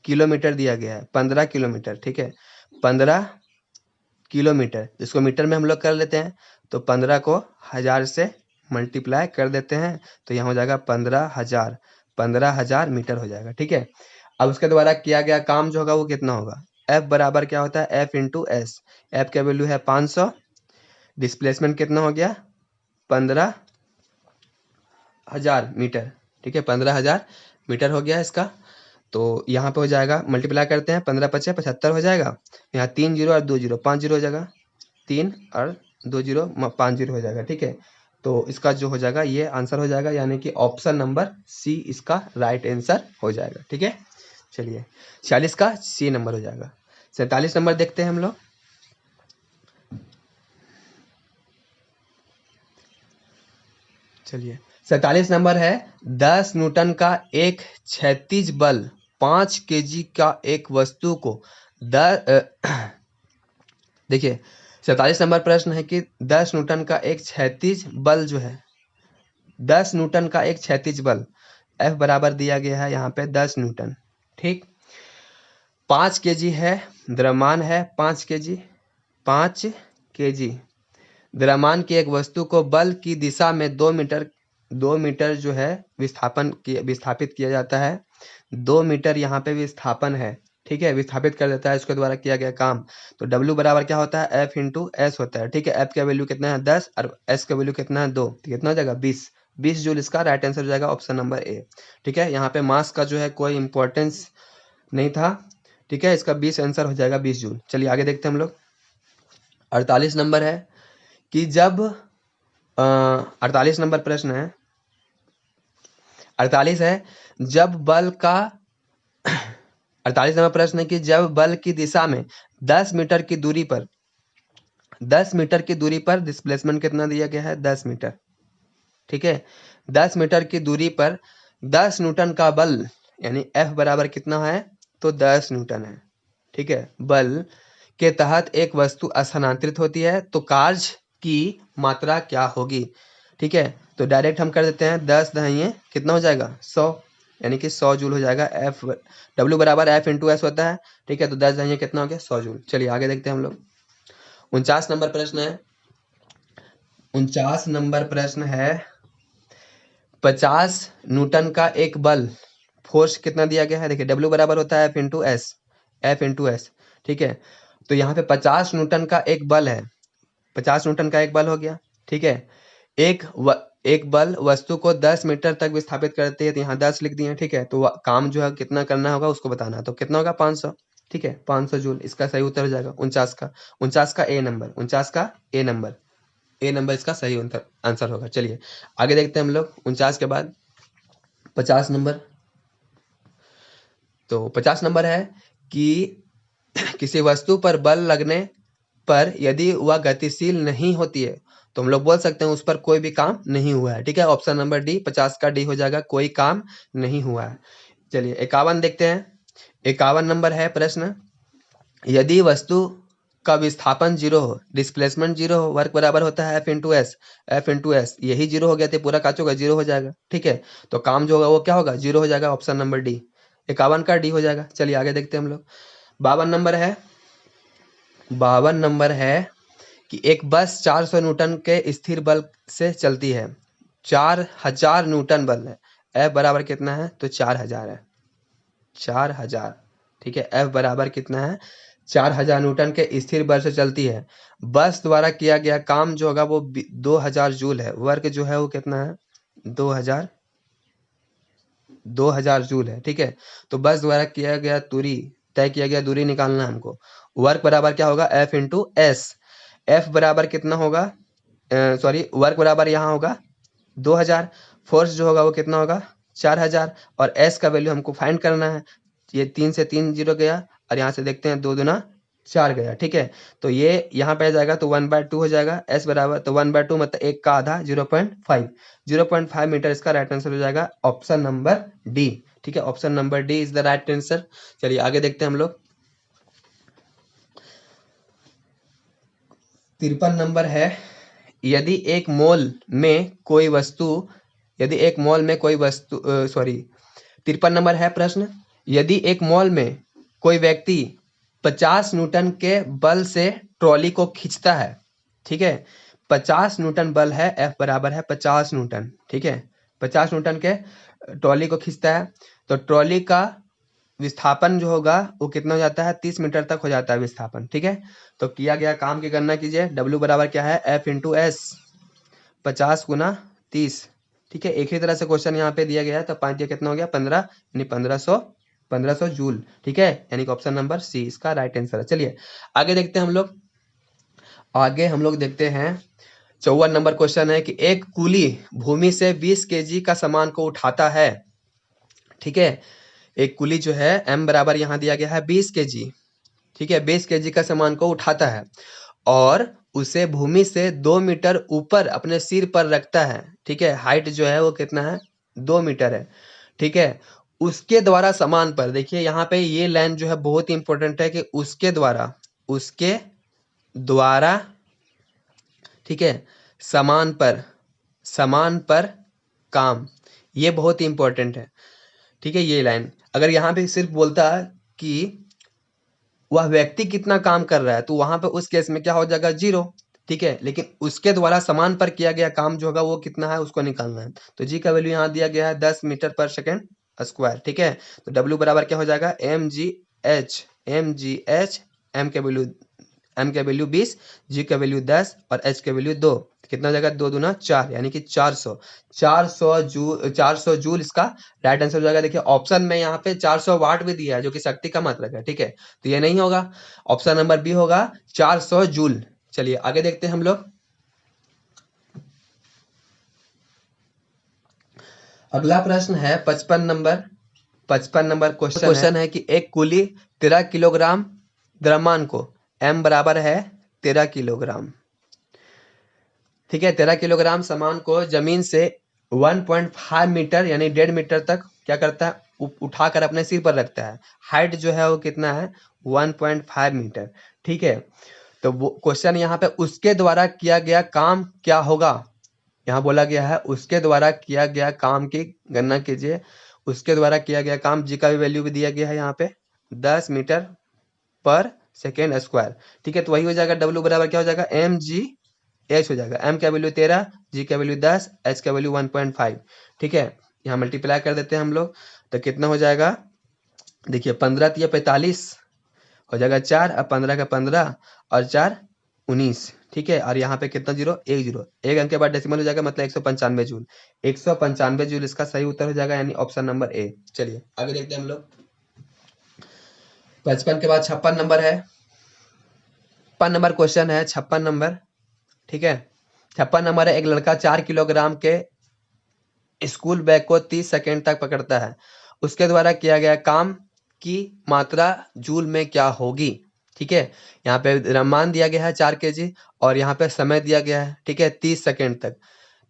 किलोमीटर दिया गया है, 15 किलोमीटर। ठीक है, 15 किलोमीटर, इसको मीटर में हम लोग कर लेते हैं, तो 15 को 1000 से मल्टीप्लाई कर देते हैं, तो यहाँ हो जाएगा 15,000 मीटर हो जाएगा। ठीक है, अब उसके द्वारा किया गया काम जो होगा वो कितना होगा, F बराबर क्या होता है, F इंटू एस। एफ का वैल्यू है 500, डिस्प्लेसमेंट कितना हो गया 15,000 मीटर। ठीक है, 15,000 मीटर हो गया इसका। तो यहाँ पे हो जाएगा, मल्टीप्लाई करते हैं, 15 पचे 75 हो जाएगा, यहाँ 3 0 और 2 0 5 0 हो जाएगा, 3 और 2 0 5 0 हो जाएगा। ठीक है, तो इसका जो हो जाएगा ये आंसर हो जाएगा, यानी कि ऑप्शन नंबर सी इसका राइट आंसर हो जाएगा। ठीक है, चलिए 46 का सी नंबर हो जाएगा। 47 नंबर देखते हैं हम लोग। चलिए 47 नंबर है 10 न्यूटन का एक क्षैतिज बल 5 केजी का एक वस्तु को देखिए 47 नंबर प्रश्न है कि 10 न्यूटन का एक क्षैतिज बल जो है 10 न्यूटन का एक क्षैतिज बल F बराबर दिया गया है यहाँ पे 10 न्यूटन, ठीक। 5 केजी है, द्रव्यमान है 5 केजी द्रव्यमान की एक वस्तु को बल की दिशा में 2 मीटर जो है विस्थापित किया जाता है। 2 मीटर यहाँ पे विस्थापन है, ठीक है, विस्थापित कर देता है इसके द्वारा किया गया काम। तो W बराबर क्या होता है F इंटू एस होता है, ठीक है। F का वैल्यू कितना है 10 और S का वैल्यू कितना है 2, तो कितना हो जाएगा 20 जूल। इसका राइट आंसर हो जाएगा ऑप्शन नंबर ए, ठीक है। यहाँ पे मास का जो है कोई इंपॉर्टेंस नहीं था, ठीक है। इसका 20 आंसर हो जाएगा 20 जूल। चलिए आगे देखते हैं हम लोग। 48 नंबर है कि जब 48 नंबर प्रश्न है, 48 है जब बल का 48 नंबर प्रश्न है कि जब बल की दिशा में 10 मीटर की दूरी पर डिस्प्लेसमेंट कितना दिया गया है 10 मीटर, ठीक है। 10 मीटर की दूरी पर 10 न्यूटन का बल यानी F बराबर कितना है तो 10 न्यूटन है, ठीक है। बल के तहत एक वस्तु स्थानांतरित होती है तो कार्य की मात्रा क्या होगी, ठीक है। तो डायरेक्ट हम कर देते हैं 10 दहाइए कितना हो जाएगा 100, यानी कि 100 जूल हो जाएगा। W बराबर F इंटू एस होता है, ठीक है। तो 10 दहाइए कितना हो गया 100 जूल। चलिए आगे देखते हैं हम लोग। 49 नंबर प्रश्न है, 49 नंबर प्रश्न है 50 न्यूटन का एक बल फोर्स कितना दिया गया है। देखिए W बराबर होता है F इंटू एस, ठीक है। तो यहाँ पे 50 न्यूटन का एक बल है, 50 न्यूटन का एक बल हो गया, ठीक है। एक बल वस्तु को 10 मीटर तक विस्थापित करती है, तो यहाँ 10 लिख दिए, ठीक है। तो काम जो है कितना करना होगा उसको बताना, तो कितना होगा 500, ठीक है, 500 जूल। इसका सही उत्तर हो जाएगा 49 का ए नंबर, 49 का ए नंबर इसका सही आंसर होगा। चलिए आगे देखते हैं हम लोग। 49 के बाद 50 नंबर, तो 50 नंबर है कि किसी वस्तु पर बल लगने पर यदि वह गतिशील नहीं होती है तो हम लोग बोल सकते हैं उस पर कोई भी काम नहीं हुआ है, ठीक है। ऑप्शन नंबर डी 50 का डी हो जाएगा, कोई काम नहीं हुआ है। चलिए 51 देखते हैं। 51 नंबर है प्रश्न, यदि वस्तु का विस्थापन 0 हो, डिस्प्लेसमेंट 0 हो, वर्क बराबर होता है F इंटू एस, यही 0 हो गया तो पूरा काच होगा 0 हो जाएगा, ठीक है। तो काम जो होगा वो क्या होगा 0 हो जाएगा, ऑप्शन नंबर डी 51 का डी हो जाएगा। चलिए आगे देखते हैं हम लोग। 52 नंबर है कि एक बस 400 न्यूटन के स्थिर बल से चलती है, 4000 न्यूटन बल है। F बराबर कितना है तो 4000 है, 4000, ठीक है। F बराबर कितना है 4000 न्यूटन के स्थिर बल से चलती है। बस द्वारा किया गया काम जो होगा वो 2000 जूल है। वर्क जो है वो कितना है 2000 जूल है, ठीक है। तो बस द्वारा तय किया गया दूरी निकालना है हमको। वर्क बराबर क्या होगा F इंटू एस। F बराबर कितना होगा, वर्क बराबर यहाँ होगा 2000, फोर्स जो होगा वो कितना होगा 4000 और S का वैल्यू हमको फाइंड करना है। ये 3 से 3 जीरो गया और यहाँ से देखते हैं 2 दूना 4 गया, ठीक है। तो ये यहाँ पे आ जाएगा तो 1/2 हो जाएगा। S बराबर तो 1/2 मतलब 1 का आधा 0.5 मीटर इसका राइट आंसर हो जाएगा ऑप्शन नंबर डी, ठीक है। Option number D is the right answer. चलिए आगे देखते हैं हम लोग। 53 नंबर है, यदि एक मॉल में कोई वस्तु 53 नंबर है प्रश्न, यदि एक मॉल में कोई व्यक्ति 50 न्यूटन के बल से ट्रॉली को खींचता है, ठीक है। 50 न्यूटन बल है, F बराबर है 50 न्यूटन, ठीक है। 50 न्यूटन के ट्रॉली को खींचता है तो ट्रॉली का विस्थापन जो होगा वो कितना हो जाता है 30 मीटर तक हो जाता है विस्थापन, ठीक है। तो किया गया काम की गणना कीजिए। W बराबर क्या है F इंटू एस, 50 गुना 30, ठीक है। एक ही तरह से क्वेश्चन यहाँ पे दिया गया है तो 5 दिया कितना हो गया 15, यानी 1500 जूल, ठीक है। यानी कि ऑप्शन नंबर सी इसका राइट आंसर है। चलिए आगे देखते हैं हम लोग देखते हैं 54 नंबर क्वेश्चन है कि एक कूली भूमि से 20 केजी का सामान को उठाता है, ठीक है। एक कुली जो है m बराबर यहाँ दिया गया है 20 kg, ठीक है, 20 kg का सामान को उठाता है और उसे भूमि से 2 मीटर ऊपर अपने सिर पर रखता है, ठीक है, हाइट जो है वो कितना है 2 मीटर है, ठीक है। उसके द्वारा सामान पर, देखिए यहाँ पे ये लाइन जो है बहुत ही इंपॉर्टेंट है कि उसके द्वारा, ठीक है, समान पर काम, ये बहुत ही इंपॉर्टेंट है, ठीक है। ये लाइन अगर यहाँ पे सिर्फ बोलता कि वह व्यक्ति कितना काम कर रहा है तो वहां पे उस केस में क्या हो जाएगा 0, ठीक है, लेकिन उसके द्वारा सामान पर किया गया काम जो होगा वो कितना है उसको निकालना है। तो जी का वैल्यू यहाँ दिया गया है 10 मीटर पर सेकेंड स्क्वायर, ठीक है। तो डब्ल्यू बराबर क्या हो जाएगा mgh, एम के वैल्यू 20, जी का वैल्यू 10 और एच का वैल्यू 2, कितना हो जाएगा 2 दूना 4 यानी कि 400 जूल इसका राइट आंसर हो जाएगा। देखिए ऑप्शन में यहाँ पे 400 वाट भी दिया है जो कि शक्ति का मात्रक है, ठीक है, तो ये नहीं होगा, ऑप्शन नंबर बी होगा 400 जूल। चलिए आगे देखते हैं हम लोग। अगला प्रश्न है 55 नंबर क्वेश्चन है कि एक कुली 13 किलोग्राम द्रव्यमान को m बराबर है 13 किलोग्राम, ठीक है, 13 किलोग्राम सामान को जमीन से 1.5 मीटर यानी 1.5 मीटर तक क्या करता है उठाकर अपने सिर पर रखता है, हाइट जो है वो कितना है 1.5 मीटर, ठीक है। तो वो क्वेश्चन यहाँ पे उसके द्वारा किया गया काम क्या होगा, यहाँ बोला गया है उसके द्वारा किया गया काम की गणना कीजिए। उसके द्वारा किया गया काम, जी का भी वैल्यू भी दिया गया है यहाँ पे 10 मीटर पर सेकेंड स्क्वायर, ठीक है, तो वही हो जाएगा डब्ल्यू बराबर क्या हो जाएगा mgh हो जाएगा, m का वैल्यू 13, जी का वैल्यू 10, h का वैल्यू 1.5, ठीक है। यहाँ मल्टीप्लाई कर देते हैं हम लोग तो कितना हो जाएगा, देखिए 15 या 45 हो जाएगा 4, अब 15 का 15 और 4 19, ठीक है, और यहाँ पे कितना जीरो 1 जीरो, एक अंक के बाद डेसिमल हो जाएगा मतलब 195 जूल, 195 जूल इसका सही उत्तर हो जाएगा यानी ऑप्शन नंबर ए। चलिए आगे देखते हैं हम लोग। 55 के बाद 56 नंबर है, 56 नंबर क्वेश्चन है, 56 नंबर, ठीक है, 56 नंबर है। एक लड़का 4 किलोग्राम के स्कूल बैग को 30 सेकेंड तक पकड़ता है, उसके द्वारा किया गया काम की मात्रा जूल में क्या होगी, ठीक है। यहाँ पे द्रव्यमान दिया गया है 4 kg और यहाँ पे समय दिया गया है, ठीक है, 30 सेकेंड तक,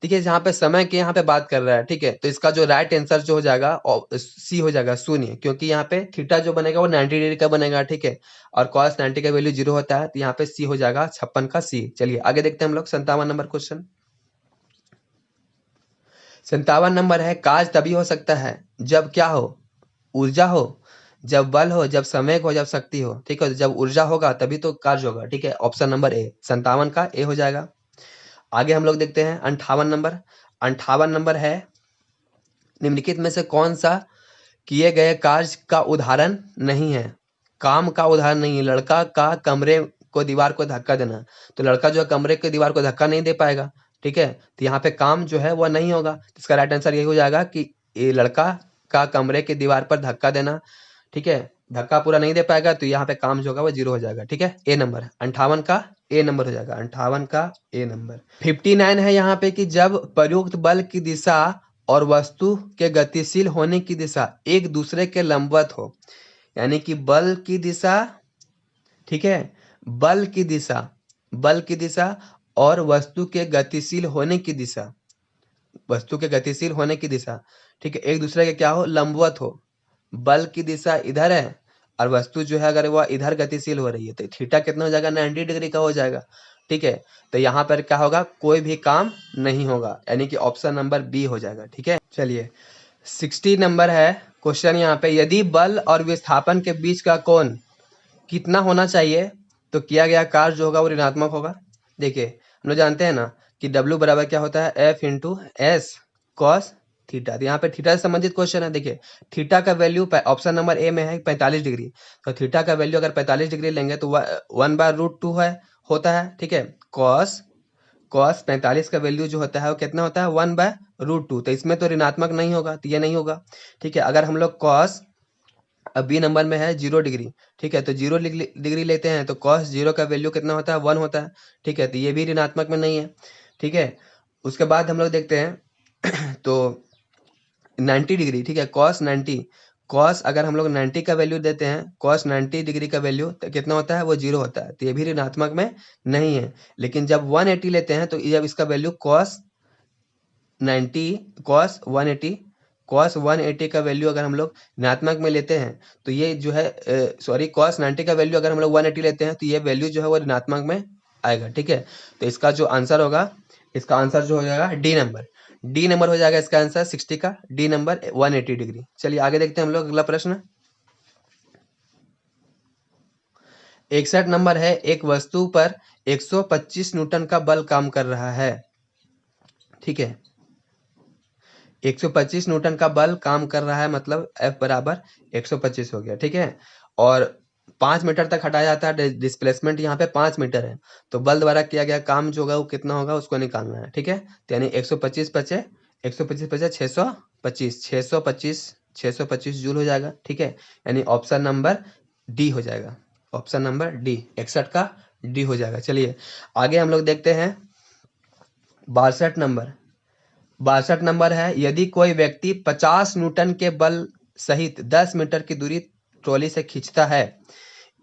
ठीक है। यहाँ पे समय की यहाँ पे बात कर रहा है, ठीक है, तो इसका जो राइट आंसर जो हो जाएगा सी हो जाएगा 0, क्योंकि यहाँ पे थीटा जो बनेगा वो 90 डिग्री का बनेगा, ठीक है, और cos 90 का वैल्यू 0 होता है, तो यहाँ पे सी हो जाएगा 56 का सी। चलिए आगे देखते हैं हम लोग 57 नंबर क्वेश्चन। 57 नंबर है, कार्य तभी हो सकता है जब क्या हो, ऊर्जा हो, जब बल हो, जब समय हो, जब शक्ति हो, ठीक है, जब ऊर्जा होगा तभी तो कार्य होगा, ठीक है, ऑप्शन नंबर ए 57 का ए हो जाएगा। आगे हम लोग देखते हैं 58 नंबर। 58 नंबर है, निम्नलिखित में से कौन सा किए गए कार्य का उदाहरण नहीं है, काम का उदाहरण नहीं है। लड़का का कमरे को दीवार को धक्का देना, तो लड़का जो है कमरे के दीवार को धक्का नहीं दे पाएगा, ठीक है, तो यहाँ पे काम जो है वह नहीं होगा, इसका राइट आंसर यही हो जाएगा कि ये लड़का का कमरे के दीवार पर धक्का देना, ठीक है, धक्का पूरा नहीं दे पाएगा तो यहाँ पे काम जो होगा वो 0 हो जाएगा, ठीक है। ए नंबर 58 का ए नंबर हो जाएगा, 58 का ए नंबर। 59 है यहाँ पे कि जब प्रयुक्त बल की दिशा और वस्तु के गतिशील होने की दिशा एक दूसरे के लंबवत हो, यानी कि बल की दिशा, ठीक है, बल की दिशा और वस्तु के गतिशील होने की दिशा, ठीक है, एक दूसरे के क्या हो लंबवत हो, बल की दिशा इधर है और वस्तु जो है अगर वह इधर गतिशील हो रही है तो थीटा कितना हो जाएगा 90 डिग्री का हो जाएगा, ठीक है, तो यहाँ पर क्या होगा कोई भी काम नहीं होगा, यानी कि ऑप्शन नंबर बी हो जाएगा, ठीक है। चलिए 60 नंबर है क्वेश्चन यहाँ पे, यदि बल और विस्थापन के बीच का कोण कितना होना चाहिए तो किया गया कार्य जो होगा वो ऋणात्मक होगा। देखिए हम लोग जानते हैं ना कि W बराबर क्या होता है F into S cos theta, तो यहाँ पे थीटा से संबंधित क्वेश्चन है। देखिए थीटा का वैल्यू ऑप्शन नंबर ए में है 45 डिग्री, तो थीटा का वैल्यू अगर 45 डिग्री लेंगे तो 1/√2 है होता है, ठीक है, कॉस 45 का वैल्यू जो होता है वो कितना होता है 1/√2, तो इसमें तो ऋणात्मक नहीं होगा, तो ये नहीं होगा, ठीक है। अगर हम लोग कॉस, अब बी नंबर में है 0 डिग्री, ठीक है, तो 0 डिग्री लेते हैं तो कॉस 0 का वैल्यू कितना होता है 1 होता है, ठीक है, तो ये भी ऋणात्मक में नहीं है, ठीक है। उसके बाद हम लोग देखते हैं तो 90 डिग्री, ठीक है, कॉस 90 कॉस अगर हम लोग 90 का वैल्यू देते हैं, कॉस 90 डिग्री का वैल्यू तो कितना होता है, वो 0 होता है, तो ये भी ऋणात्मक में नहीं है। लेकिन जब 180 लेते हैं तो जब इसका वैल्यू कॉस 180 का वैल्यू अगर हम लोग ऋणात्मक में लेते हैं तो ये जो है सॉरी कॉस 90 का वैल्यू अगर हम लोग 180 लेते हैं तो ये वैल्यू जो है वो ऋणात्मक में आएगा। ठीक है, तो इसका जो आंसर होगा, इसका आंसर जो हो जाएगा डी नंबर हो जाएगा इसका आंसर 60 का, डी नंबर 180 डिग्री। चलिए आगे देखते हैं हम लोग अगला प्रश्न। 61 नंबर है, एक वस्तु पर 125 न्यूटन का बल काम कर रहा है। ठीक है, 125 न्यूटन का बल काम कर रहा है, मतलब F बराबर 125 हो गया। ठीक है, और 5 मीटर तक हटाया जाता है, डिस्प्लेसमेंट यहाँ पे 5 मीटर है, तो बल द्वारा किया गया काम जो होगा वो कितना होगा उसको निकालना है। ठीक है, तो यानी 125 बचे 625 जूल हो जाएगा। ठीक है, यानी ऑप्शन नंबर डी हो जाएगा, ऑप्शन नंबर डी 61 का डी हो जाएगा। चलिए आगे हम लोग देखते हैं 62 नंबर है, यदि कोई व्यक्ति 50 न्यूटन के बल सहित 10 मीटर की दूरी ट्रॉली से खींचता है।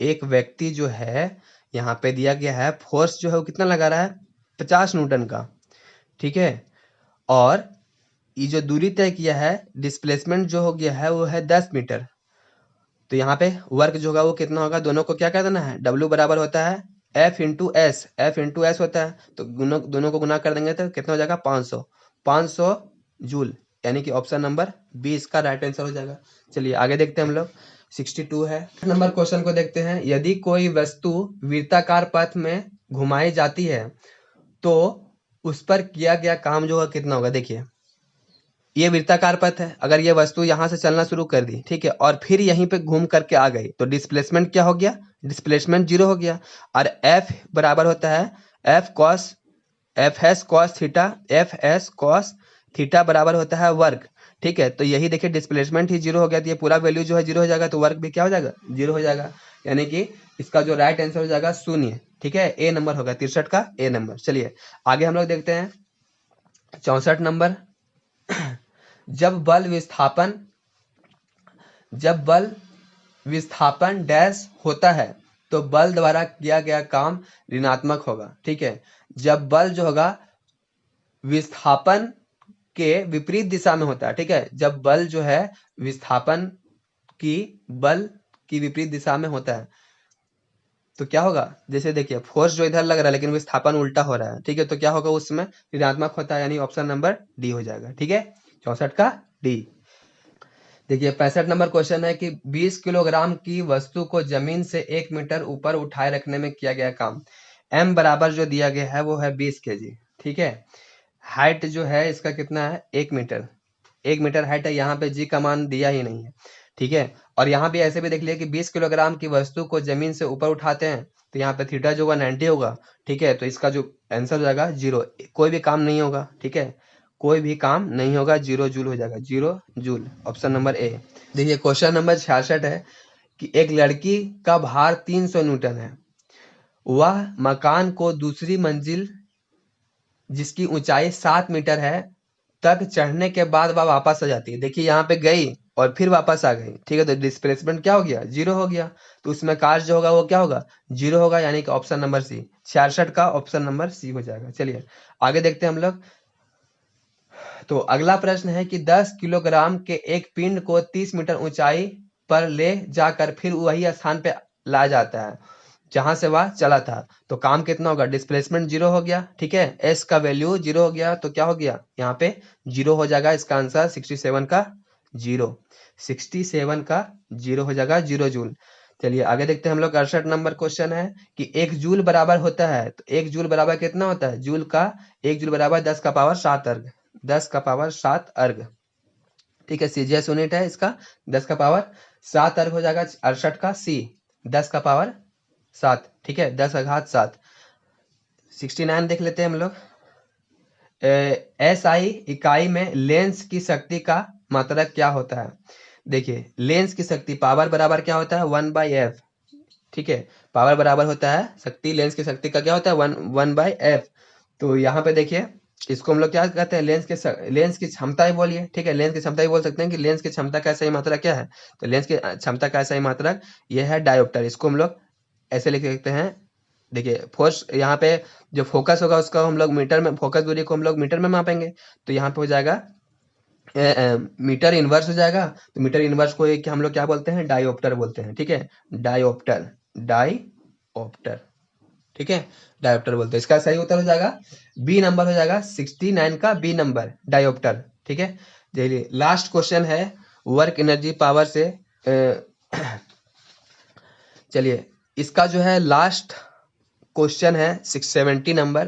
एक व्यक्ति जो है यहाँ पे दिया गया है, फोर्स जो है वो कितना लगा रहा है, 50 न्यूटन का। ठीक है, और ये जो दूरी तय किया है, डिस्प्लेसमेंट जो हो गया है वो है 10 मीटर। तो यहाँ पे वर्क जो होगा वो कितना होगा, दोनों को क्या कर देना है, W बराबर होता है F इंटू एस होता है, तो दोनों को गुना कर देंगे तो कितना हो जाएगा 500 जूल, यानी कि ऑप्शन नंबर बी इसका राइट आंसर हो जाएगा। चलिए आगे देखते हैं हम लोग 62 है नंबर क्वेश्चन को देखते हैं। यदि कोई वस्तु वृत्ताकार पथ में घुमाई जाती है तो उस पर किया गया काम जो होगा कितना होगा। देखिए ये वृत्ताकार पथ है, अगर ये वस्तु यहाँ से चलना शुरू कर दी, ठीक है, और फिर यहीं पे घूम करके आ गई तो डिस्प्लेसमेंट क्या हो गया, डिस्प्लेसमेंट 0 हो गया। और F बराबर होता है एफ एस कॉस थीटा बराबर होता है वर्ग। ठीक है, तो यही देखिए डिस्प्लेसमेंट ही 0 हो गया, तो ये पूरा वैल्यू जो है 0 हो जाएगा, तो वर्ग भी क्या हो जाएगा 0 हो जाएगा, यानी कि इसका जो राइट आंसर हो जाएगा 0। ठीक है, ए नंबर होगा 63 का ए नंबर। चलिए आगे हम लोग देखते हैं 64 नंबर। जब बल विस्थापन डैश होता है तो बल द्वारा किया गया काम ऋणात्मक होगा। ठीक है, जब बल जो होगा विस्थापन के विपरीत दिशा में होता है। ठीक है, जब बल जो है विस्थापन की बल की विपरीत दिशा में होता है तो क्या होगा, जैसे देखिए फोर्स जो इधर लग रहा है लेकिन विस्थापन उल्टा हो रहा है। ठीक है, तो क्या होगा उसमें ऋणात्मक होता है, यानी ऑप्शन नंबर डी हो जाएगा। ठीक है, 64 का डी। देखिए 65 नंबर क्वेश्चन है कि 20 किलोग्राम की वस्तु को जमीन से 1 मीटर ऊपर उठाए रखने में किया गया काम। m बराबर जो दिया गया है वो है 20 kg। ठीक है, हाइट जो है इसका कितना है 1 मीटर, 1 मीटर हाइट है, यहाँ पे जी का मान दिया ही नहीं है। ठीक है, और यहाँ भी ऐसे भी देख लिया कि 20 किलोग्राम की वस्तु को जमीन से ऊपर उठाते हैं तो यहाँ पे थीटा जो होगा 90 होगा। ठीक है, तो इसका जो आंसर हो जाएगा 0, कोई भी काम नहीं होगा। ठीक है, कोई भी काम नहीं होगा, 0 जूल हो जाएगा, 0 जूल, ऑप्शन नंबर ए। देखिए क्वेश्चन नंबर 66 है कि एक लड़की का भार 300 न्यूटन है, वह मकान को दूसरी मंजिल जिसकी ऊंचाई 7 मीटर है तक चढ़ने के बाद वह वापस आ जाती है। देखिए यहाँ पे गई और फिर वापस आ गई। ठीक है, तो डिस्प्लेसमेंट क्या हो गया 0 हो गया, तो उसमें कार्य जो होगा वो क्या होगा 0 होगा, यानी कि ऑप्शन नंबर सी, 66 का ऑप्शन नंबर सी हो जाएगा। चलिए आगे देखते हैं हम लोग। तो अगला प्रश्न है कि 10 किलोग्राम के एक पिंड को 30 मीटर ऊंचाई पर ले जाकर फिर वही स्थान पे लाया जाता है जहां से वह चला था, तो काम कितना होगा, डिस्प्लेसमेंट 0 हो गया। ठीक है, एस का वैल्यू 0 हो गया, तो क्या हो गया यहाँ पे 0 हो जाएगा, इसका आंसर 67 का 0, 67 का 0 हो जाएगा, 0 जूल। चलिए आगे देखते हैं हम लोग 68 नंबर क्वेश्चन है कि 1 जूल बराबर होता है, तो 1 जूल बराबर कितना होता है, जूल का 1 जूल बराबर 10 का पावर 7 अर्ग, 10 का पावर 7 अर्ग। ठीक है, सीजीएस यूनिट है इसका, 10 का पावर 7 अर्ग हो जाएगा 68 का सी, 10 का पावर 7। ठीक है, 10 अघात 7। 69 देख लेते हैं हम लोग। एसआई इकाई में लेंस की शक्ति का मात्रक क्या होता है। देखिए लेंस की शक्ति पावर बराबर क्या होता है 1/f। ठीक है, पावर बराबर होता है शक्ति, लेंस की शक्ति का क्या होता है 1/f। तो यहाँ पे देखिए इसको हम लोग क्या कहते हैं, लेंस की क्षमता ही बोलिए, ठीक है, लेंस की क्षमता ही बोल सकते हैं कि लेंस की क्षमता का सही मात्रक क्या है। तो लेंस की क्षमता का सही मात्रक ये है डायोप्टर। इसको हम लोग ऐसे लिख सकते हैं, देखिए फोर्स यहाँ पे जो फोकस होगा उसका हम लोग मीटर में, फोकस दूरी को हम लोग मीटर में मापेंगे, तो यहाँ पे हो जाएगा मीटर इनवर्स हो जाएगा। तो मीटर इनवर्स को एक हम लोग क्या बोलते हैं, डायोप्टर बोलते हैं, ठीक है, डायोप्टर, डायोप्टर, ठीक है, डायोप्टर बोलते हैं। इसका सही उत्तर हो जाएगा बी नंबर हो जाएगा, 69 का बी नंबर, डायोप्टर, ठीक है। चलिए लास्ट क्वेश्चन है वर्क एनर्जी पावर से, चलिए इसका जो है लास्ट क्वेश्चन है 670 नंबर,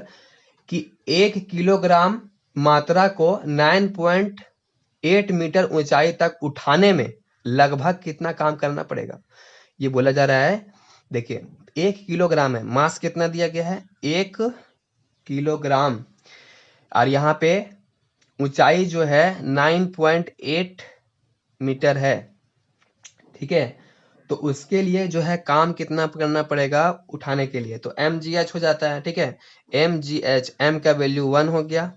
कि 1 किलोग्राम मात्रा को 9.8 मीटर ऊंचाई तक उठाने में लगभग कितना काम करना पड़ेगा। ये बोला जा रहा है, देखिए 1 किलोग्राम है, मास कितना दिया गया है 1 किलोग्राम, और यहाँ पे ऊंचाई जो है 9.8 मीटर है, ठीक है। तो उसके लिए जो है काम कितना करना पड़ेगा उठाने के लिए, तो mgh हो जाता है, ठीक है, mgh, m का वैल्यू 1 हो गया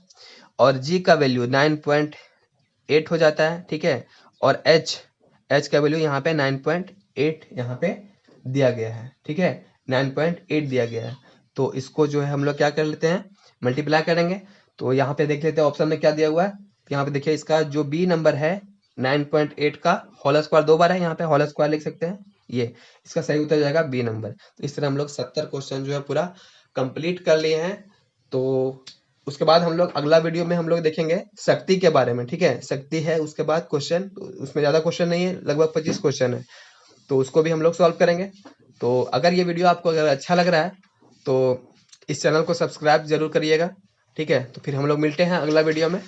और g का वैल्यू 9.8 हो जाता है, ठीक है, और h का वैल्यू यहाँ पे 9.8 यहाँ पे दिया गया है, ठीक है, 9.8 दिया गया है। तो इसको जो है हम लोग क्या कर लेते हैं, मल्टीप्लाई करेंगे। तो यहाँ पे देख लेते हैं ऑप्शन में क्या दिया हुआ है। यहाँ पे देखिए इसका जो बी नंबर है 9.8 का होल स्क्वायर 2 बार है, यहाँ पे होल स्क्वायर लिख सकते हैं, ये इसका सही उत्तर जाएगा बी नंबर। तो इस तरह हम लोग 70 क्वेश्चन जो है पूरा कंप्लीट कर लिए हैं। तो उसके बाद हम लोग अगला वीडियो में हम लोग देखेंगे शक्ति के बारे में, ठीक है, शक्ति है उसके बाद क्वेश्चन, उसमें ज्यादा क्वेश्चन नहीं है, लगभग 25 क्वेश्चन है, तो उसको भी हम लोग सॉल्व करेंगे। तो अगर ये वीडियो आपको अगर अच्छा लग रहा है तो इस चैनल को सब्सक्राइब जरूर करिएगा, ठीक है। तो फिर हम लोग मिलते हैं अगला वीडियो में।